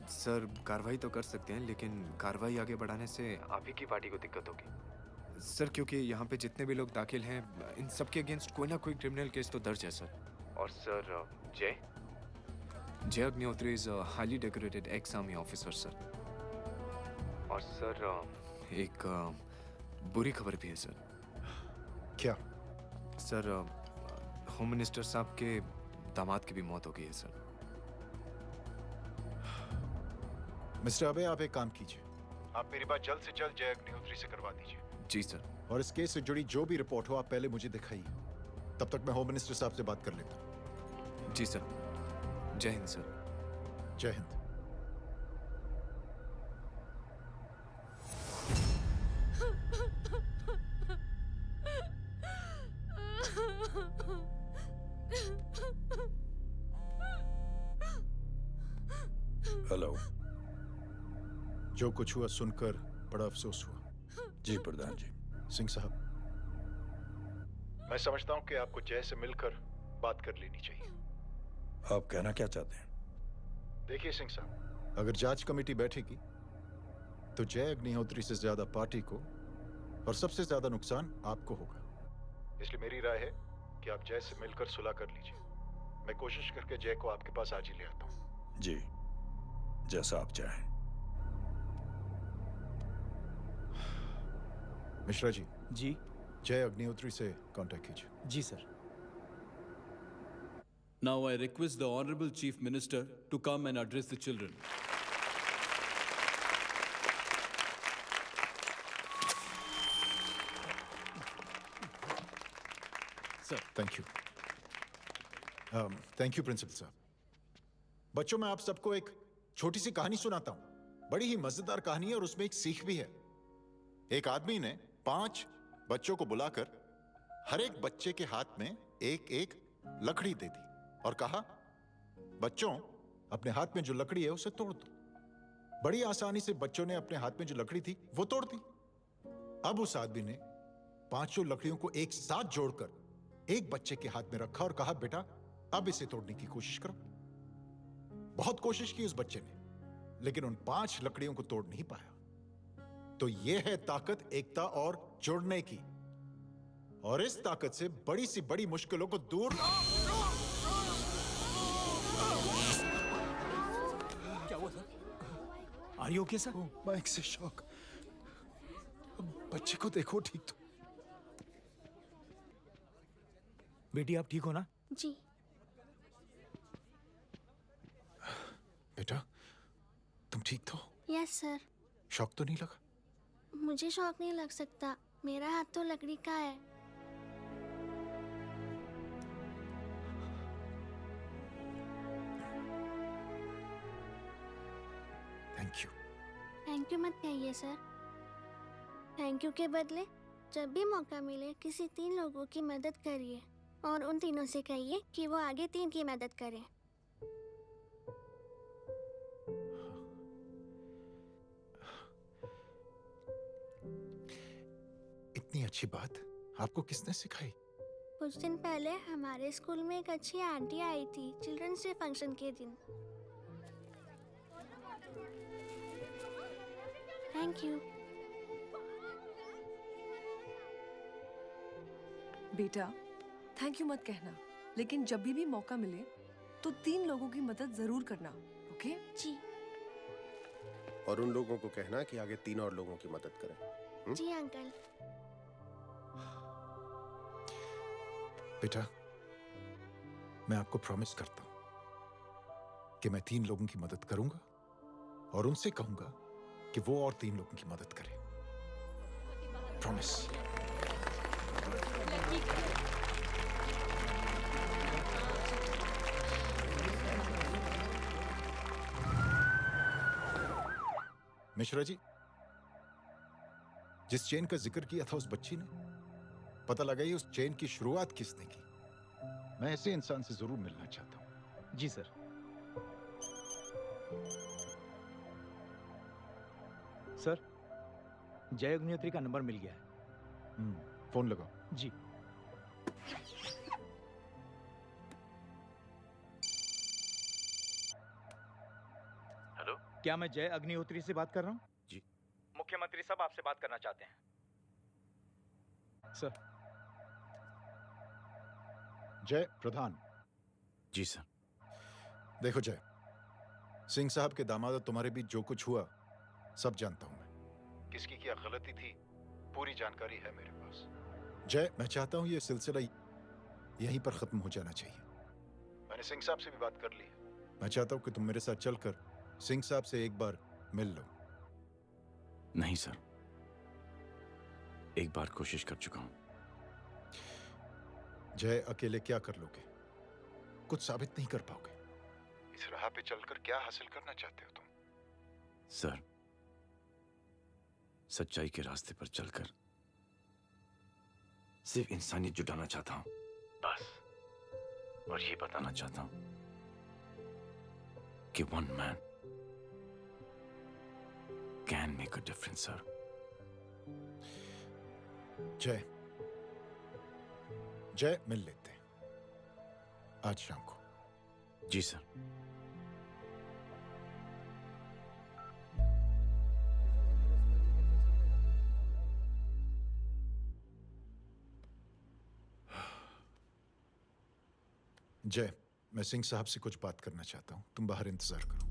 सर, कार्रवाई तो कर सकते हैं, लेकिन कार्रवाई आगे बढ़ाने से आप ही की पार्टी को दिक्कत होगी सर, क्योंकि यहाँ पे जितने भी लोग दाखिल हैं, इन सबके अगेंस्ट कोई ना कोई क्रिमिनल केस तो दर्ज है सर। और सर, जय Agnihotri is highly decorated ex army officer sir. और सर, एक बुरी खबर भी है सर। क्या? सर, होम मिनिस्टर साहब के दामाद की भी मौत हो गई है सर। मिस्टर अबे, आप एक काम कीजिए, आप मेरी बात जल्द से जल्द जय अग्निहोत्री से करवा दीजिए। जी सर। और इस केस से जुड़ी जो भी रिपोर्ट हो, आप पहले मुझे दिखाइए। तब तक मैं होम मिनिस्टर साहब से बात कर लेता हूँ। जी सर। जय हिंद सर। जय हिंद। हेलो। जो कुछ हुआ सुनकर बड़ा अफसोस हुआ। जी प्रधान जी। सिंह साहब, मैं समझता हूं कि आपको जय से मिलकर बात कर लेनी चाहिए। आप कहना क्या चाहते हैं? देखिए सिंह साहब, अगर जांच कमेटी बैठेगी तो जय अग्निहोत्री से ज्यादा पार्टी को और सबसे ज्यादा नुकसान आपको होगा। इसलिए मेरी राय है कि आप जय से मिलकर सुलह कर लीजिए। मैं कोशिश करके जय को आपके पास आज ही ले आता हूं। जी, जैसा आप चाहें। मिश्रा जी। जी। जय अग्निहोत्री से कांटेक्ट कीजिए। जी sir. Now I request the Honorable Chief Minister to come and address the children. Sir, thank you. Thank you principal साहब। बच्चों, मैं आप सबको एक छोटी सी कहानी सुनाता हूं। बड़ी ही मजेदार कहानी है और उसमें एक सीख भी है। एक आदमी ने 5 बच्चों को बुलाकर हर एक बच्चे के हाथ में एक एक लकड़ी दे दी और कहा, बच्चों, अपने हाथ में जो लकड़ी है उसे तोड़ दो। बड़ी आसानी से बच्चों ने अपने हाथ में जो लकड़ी थी वो तोड़ दी। अब उस आदमी ने 5 लकड़ियों को एक साथ जोड़कर एक बच्चे के हाथ में रखा और कहा, बेटा, अब इसे तोड़ने की कोशिश करो। बहुत कोशिश की उस बच्चे ने, लेकिन उन 5 लकड़ियों को तोड़ नहीं पाया। तो यह है ताकत एकता और जुड़ने की। और इस ताकत से बड़ी सी बड़ी मुश्किलों को दूर। क्या हुआ sir? Are you okay sir? Mike से शॉक। बच्चे को देखो ठीक तो। बेटी, आप ठीक हो ना? जी। बेटा, तुम ठीक तो? Yes sir. शॉक तो नहीं लगा? मुझे शौक नहीं लग सकता, मेरा हाथ तो लकड़ी का है। Thank you. थैंक यू मत कहिए सर। थैंक यू के बदले जब भी मौका मिले किसी 3 लोगों की मदद करिए और उन तीनों से कहिए कि वो आगे 3 की मदद करें। इतनी अच्छी बात आपको किसने सिखाई? कुछ दिन पहले हमारे स्कूल में एक अच्छी आंटी आई थी चिल्ड्रंस डे फंक्शन के दिन। Thank you. बेटा, थैंक यू मत कहना, लेकिन जब भी मौका मिले तो 3 लोगों की मदद जरूर करना, ओके? जी। और उन लोगों को कहना कि आगे 3 और लोगों की मदद करें। जी अंकल। बेटा, मैं आपको प्रॉमिस करता हूं कि मैं 3 लोगों की मदद करूंगा और उनसे कहूंगा कि वो और 3 लोगों की मदद करें। प्रॉमिस। मिश्रा जी, जिस चेन का जिक्र किया था उस बच्ची ने, पता लगाइए उस चेन की शुरुआत किसने की। मैं ऐसे इंसान से जरूर मिलना चाहता हूं। जी सर। सर, जय अग्निहोत्री का नंबर मिल गया है। फोन लगाओ। जी। हेलो, क्या मैं जय अग्निहोत्री से बात कर रहा हूँ? जी। मुख्यमंत्री साहब आपसे बात करना चाहते हैं। सर। जय प्रधान। जी सर। देखो जय, सिंह साहब के दामाद तुम्हारे बीच जो कुछ हुआ सब जानता हूं मैं। किसकी क्या गलती थी पूरी जानकारी है मेरे पास। जय, मैं चाहता हूं ये सिलसिला यहीं पर खत्म हो जाना चाहिए। मैंने सिंह साहब से भी बात कर ली है। मैं चाहता हूं कि तुम मेरे साथ चलकर सिंह साहब से एक बार मिल लो। नहीं सर, एक बार कोशिश कर चुका हूं। जय, अकेले क्या कर लोगे? कुछ साबित नहीं कर पाओगे। इस राह पे चलकर क्या हासिल करना चाहते हो तुम? सर, सच्चाई के रास्ते पर चलकर सिर्फ इंसानियत जुटाना चाहता हूं, बस। और ये बताना चाहता हूं कि one man can make a difference sir. जय, जय, मिल लेते हैं आज शाम को। जी सर। जय, मैं सिंह साहब से कुछ बात करना चाहता हूं। तुम बाहर इंतजार करो।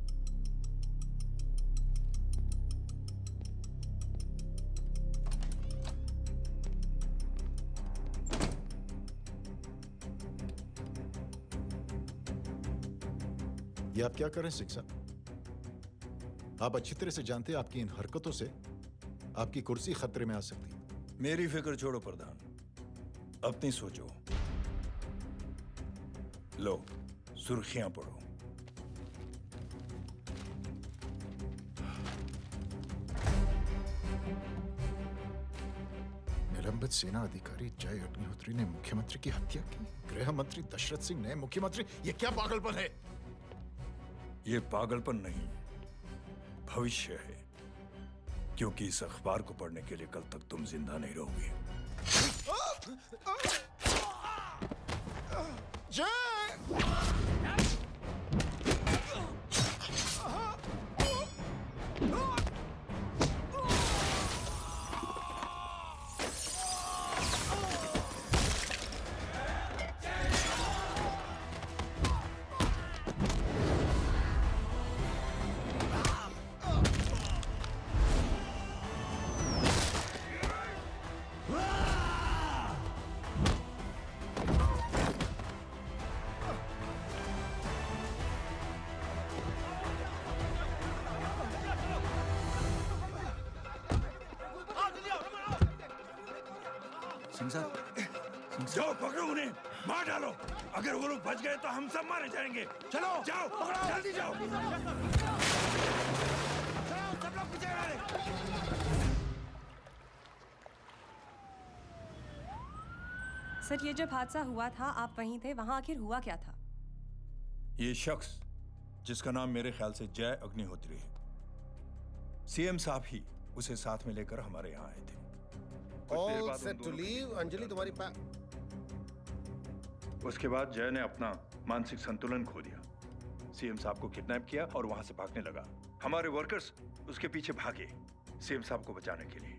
ये आप क्या कर रहे हैं सिंह साहब? आप अच्छी तरह से जानते हैं आपकी इन हरकतों से आपकी कुर्सी खतरे में आ सकती है। मेरी फिक्र छोड़ो प्रधान, अपनी सोचो। लो, सुर्खियां पढ़ो। निलंबित सेना अधिकारी जय अग्निहोत्री ने मुख्यमंत्री की हत्या की। गृह मंत्री दशरथ सिंह ने मुख्यमंत्री। ये क्या पागलपन है? ये पागलपन नहीं, भविष्य है। क्योंकि इस अखबार को पढ़ने के लिए कल तक तुम जिंदा नहीं रहोगे। सिंह साहब, जाओ पकड़ो उन्हें, मार डालो। अगर वो लोग बच गए तो हम सब मारे जाएंगे। चलो जाओ, जल्दी जाओ। सब लोग पीछे आ रहे। सर, ये जब हादसा हुआ था आप वहीं थे, वहां आखिर हुआ क्या था? ये शख्स जिसका नाम मेरे ख्याल से जय अग्निहोत्री है, सीएम साहब ही उसे साथ में लेकर हमारे यहाँ आए थे। All set to leave, Anjali तुम्हारी उसके बाद जय ने अपना मानसिक संतुलन खो दिया। सीएम साहब को किडनैप किया और वहां से भागने लगा। हमारे वर्कर्स उसके पीछे भागे सीएम साहब को बचाने के लिए।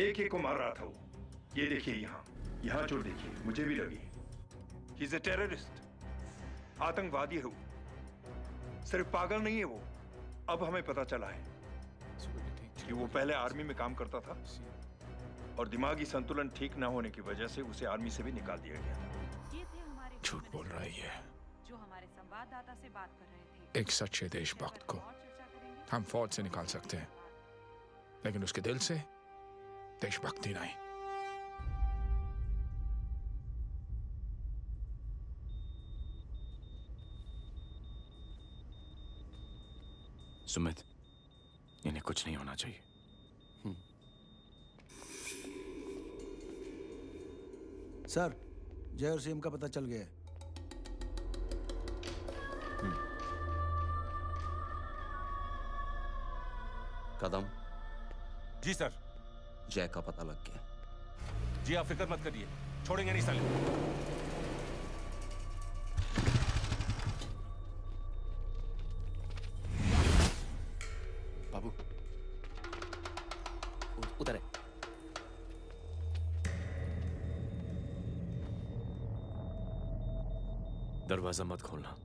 एक एक को मार रहा था वो। ये देखिए, यहाँ चोट देखिए, मुझे भी लगी। ही इज अ टेररिस्ट, आतंकवादी है वो। सिर्फ पागल नहीं है वो, अब हमें पता चला है कि वो पहले आर्मी में काम करता था और दिमागी संतुलन ठीक न होने की वजह से उसे आर्मी से भी निकाल दिया गया था। झूठ बोल रहा है ये। जो हमारे संवाददाता से बात कर रहे थे। एक सच्चे देशभक्त को हम फौज से निकाल सकते हैं, लेकिन उसके दिल से देशभक्ति नहीं। सुमित, इन्हें कुछ नहीं होना चाहिए। सर, जय और सीएम का पता चल गया है। कदम। जी सर। जय का पता लग गया। जी आप फिक्र मत करिए, छोड़ेंगे नहीं साले। बाबू उधर है। दरवाजा मत खोलना।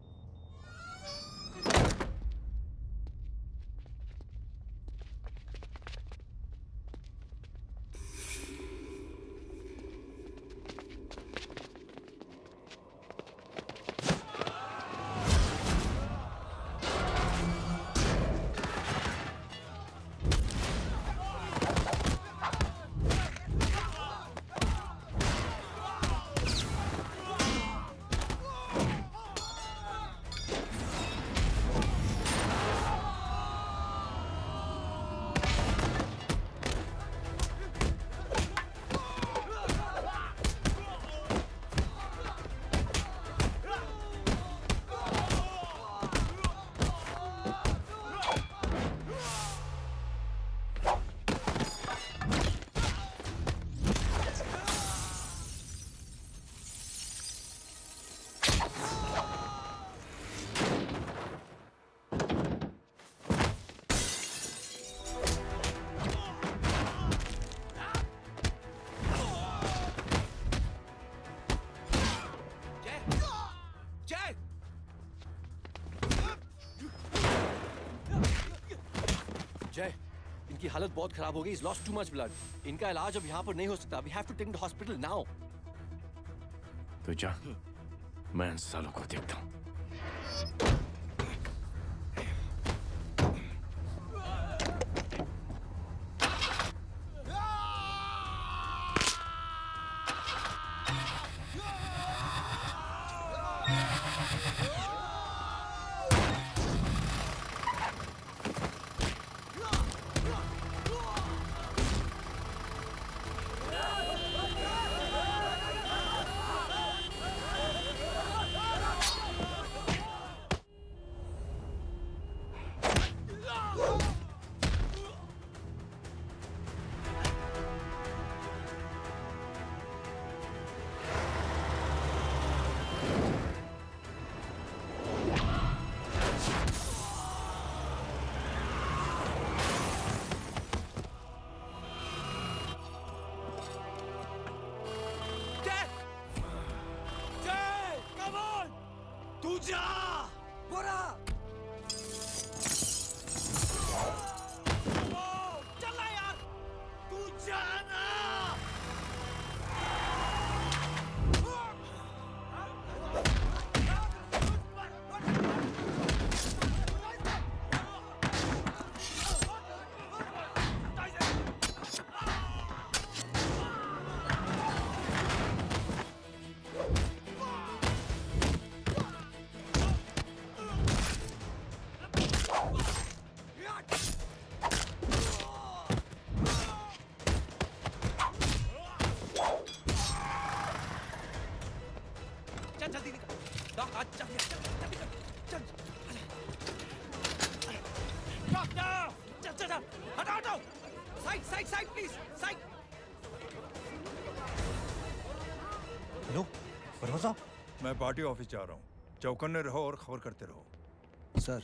जय, इनकी हालत बहुत खराब हो गई। He's lost too much blood. इनका इलाज अब यहाँ पर नहीं हो सकता। We have to take him to hospital now. तो जा, मैं इन सालों को देखता हूँ। हेलो, परवा साहब। मैं पार्टी ऑफिस जा रहा हूँ। चौकन्ने रहो और खबर करते रहो। सर,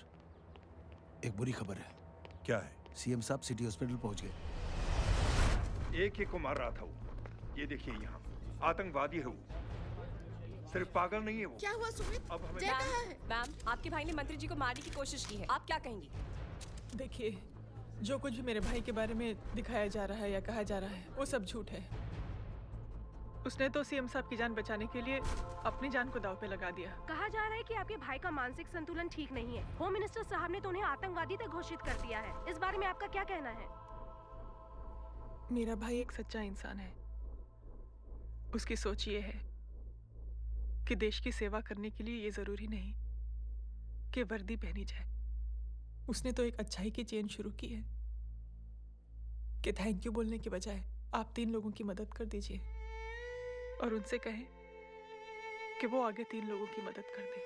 एक बुरी खबर है। क्या है? सीएम साहब सिटी हॉस्पिटल पहुंच गए। एक ही को मार रहा था वो। ये देखिए यहाँ आतंकवादी है वो। सिर्फ पागल नहीं है वो। क्या हुआ सुमित? अब हमें जय कहाँ है? मैम, आपके भाई ने मंत्री जी को मारने की कोशिश की है। आप क्या कहेंगी? देखिए, जो कुछ भी मेरे भाई के बारे में दिखाया जा रहा है या कहा जा रहा है, वो सब झूठ है। उसने तो सीएम साहब की जान बचाने के लिए अपनी जान को दांव पे लगा दिया। कहा जा रहा है कि आपके भाई का मानसिक संतुलन ठीक नहीं है। होम मिनिस्टर साहब ने तो उन्हें आतंकवादी तक घोषित कर दिया है। इस बारे में आपका क्या कहना है? मेरा भाई एक सच्चा इंसान है। उसकी सोच ये है कि देश की सेवा करने के लिए ये जरूरी नहीं कि वर्दी पहनी जाए। उसने तो एक अच्छाई की चेन शुरू की है कि थैंक यू बोलने के बजाय आप 3 लोगों की मदद कर दीजिए। और उनसे कहें कि वो आगे 3 लोगों की मदद कर दे।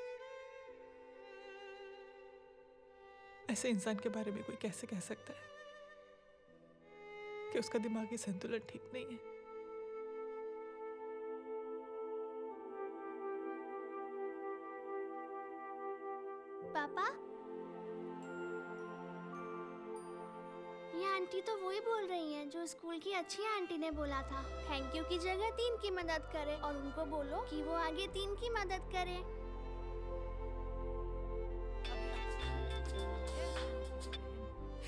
ऐसे इंसान के बारे में कोई कैसे कह सकता है कि उसका दिमागी संतुलन ठीक नहीं है? पापा, ये आंटी तो वही बोल रही हैं जो स्कूल की अच्छी आंटी ने बोला था। थैंक यू की जगह 3 की मदद करे और उनको बोलो कि वो आगे 3 की मदद करे।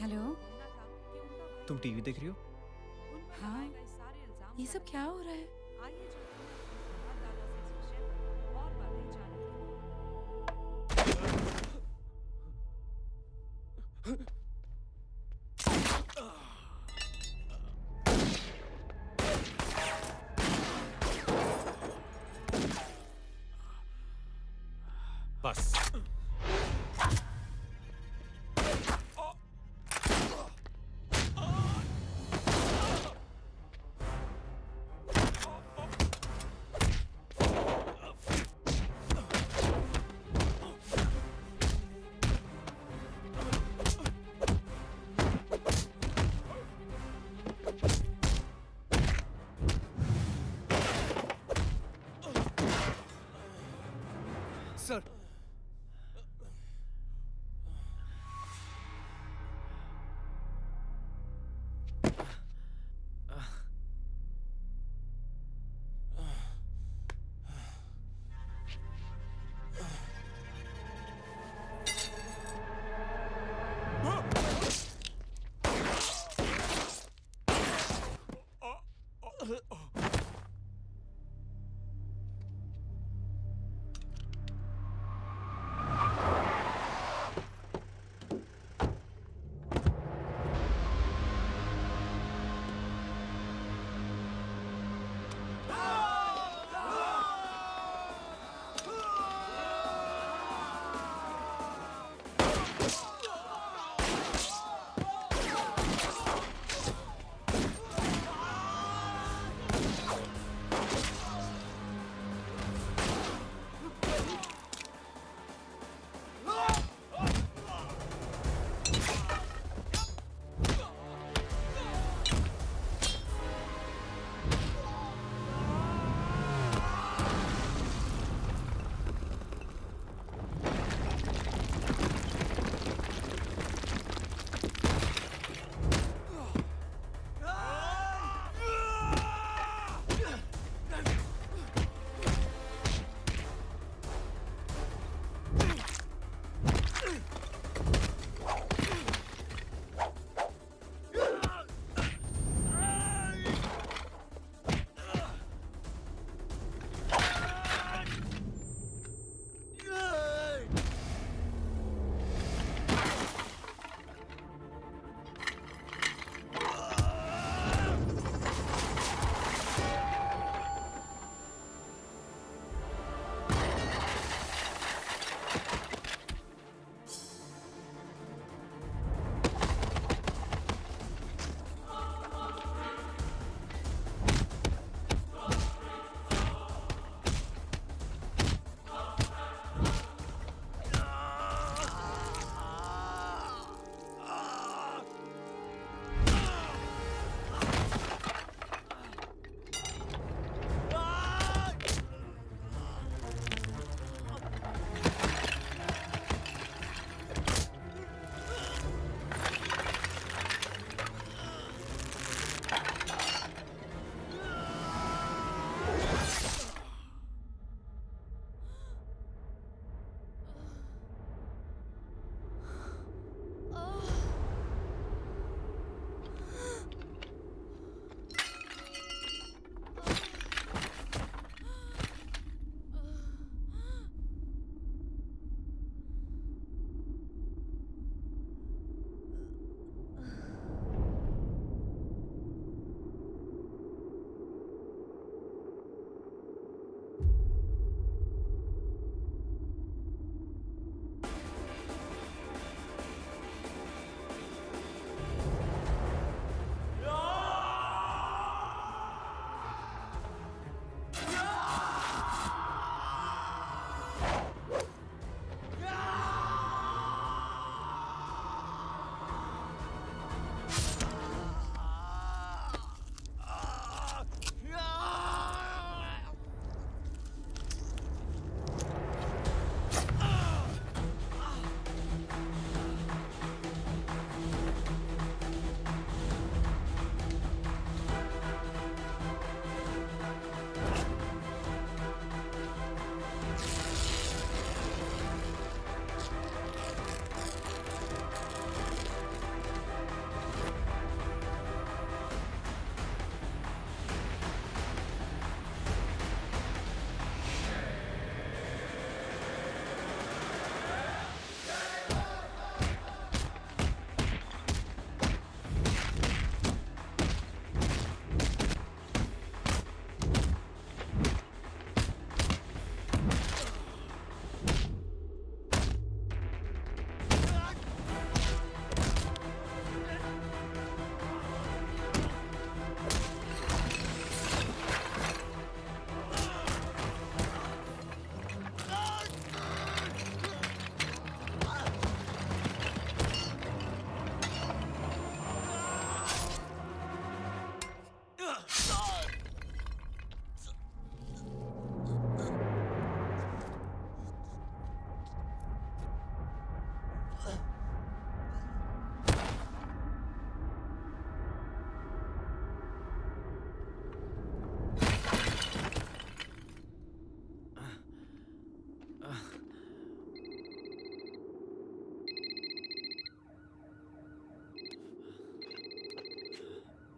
हेलो, तुम टीवी देख रही हो? हाँ, ये सब क्या हो रहा है? बस सर,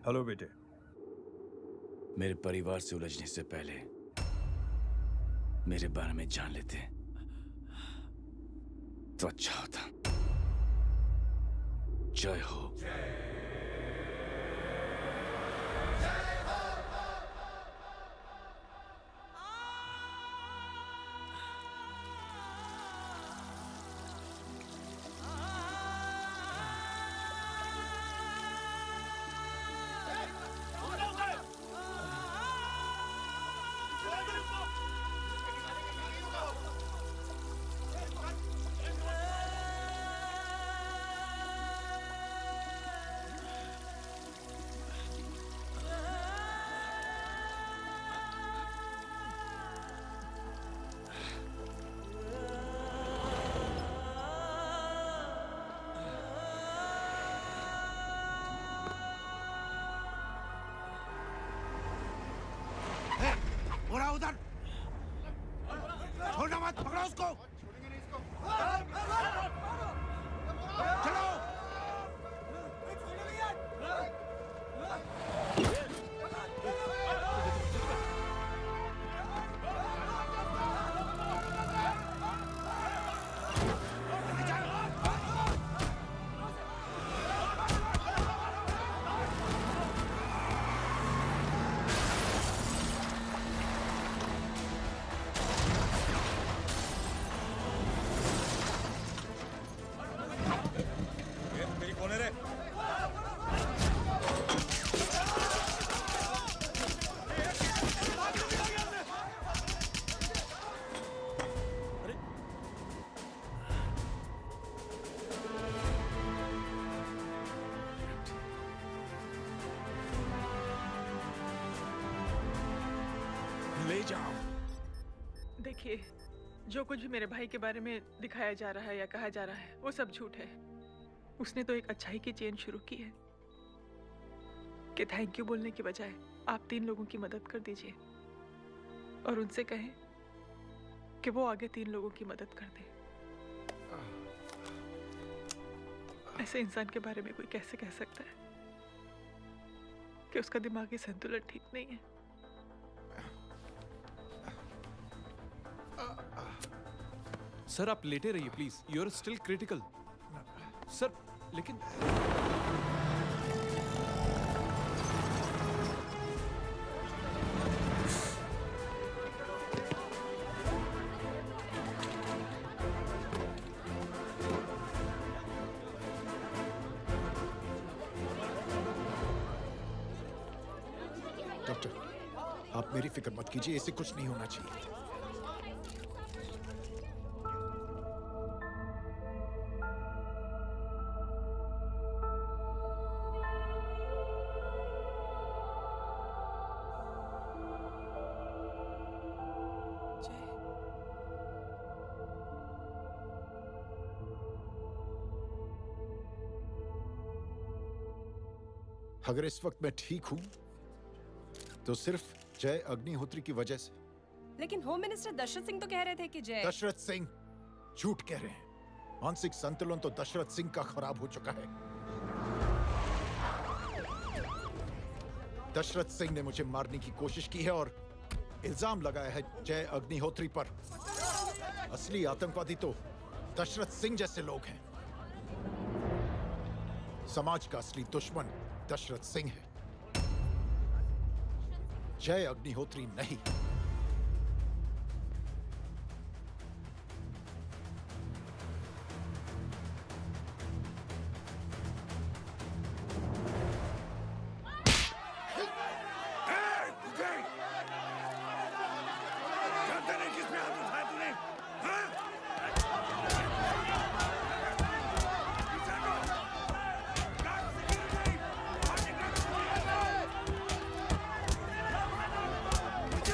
हेलो बेटे। मेरे परिवार से उलझने से पहले मेरे बारे में जान लेते तो अच्छा होता। जय हो। उड़ा उधर, छोड़ना मत, पकड़ो उसको। चलो। मेरी कौन है रे? ले जाओ। देखिए, जो कुछ भी मेरे भाई के बारे में दिखाया जा रहा है या कहा जा रहा है वो सब झूठ है। उसने तो एक अच्छाई की चेन शुरू की है कि थैंक यू बोलने के बजाय आप 3 लोगों की मदद कर दीजिए और उनसे कहें कि वो आगे 3 लोगों की मदद कर दे। ऐसे इंसान के बारे में कोई कैसे कह सकता है कि उसका दिमागी संतुलन ठीक नहीं है? सर आप लेटे रहिए please, you are still critical. Sir लेकिन डॉक्टर, आप मेरी फिक्र मत कीजिए, इसे कुछ नहीं होना चाहिए। अगर इस वक्त मैं ठीक हूं तो सिर्फ जय अग्निहोत्री की वजह से। लेकिन होम मिनिस्टर दशरथ सिंह तो कह रहे थे कि जय। दशरथ सिंह झूठ कह रहे हैं। मानसिक संतुलन तो दशरथ सिंह का खराब हो चुका है। दशरथ सिंह ने मुझे मारने की कोशिश की है और इल्जाम लगाया है जय अग्निहोत्री पर। असली आतंकवादी तो दशरथ सिंह जैसे लोग हैं। समाज का असली दुश्मन दशरथ सिंह है, जय अग्निहोत्री नहीं।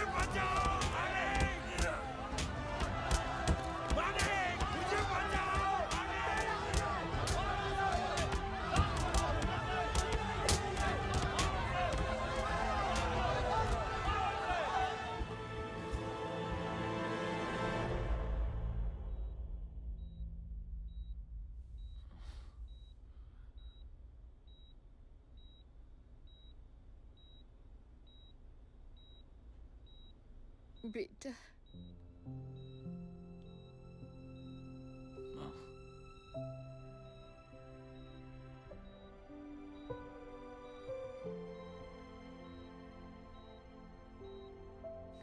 मुझे बेटा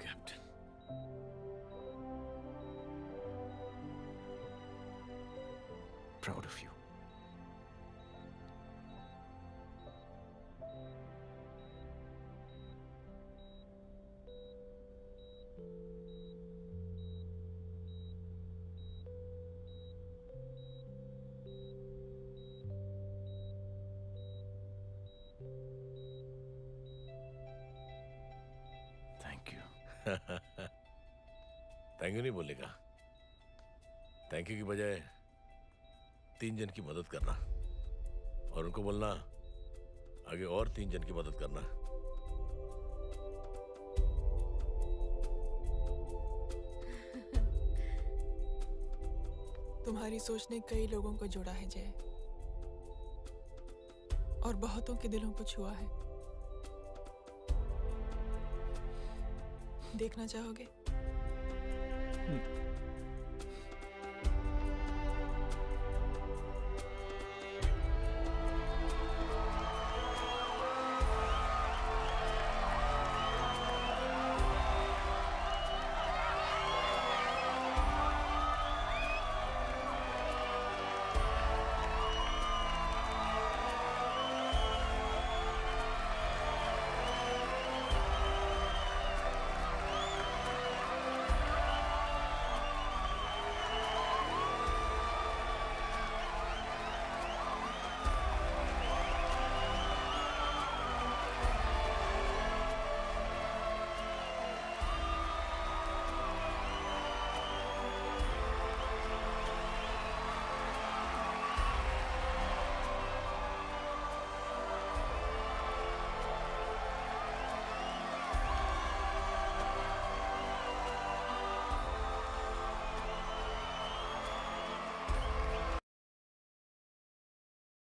captain, proud of you. Thank you. Thank you नहीं बोलेगा, थैंक यू की बजाय 3 जन की मदद करना और उनको बोलना आगे और 3 जन की मदद करना। तुम्हारी सोच ने कई लोगों को जोड़ा है जय, और बहुतों के दिलों को छुआ है। देखना चाहोगे?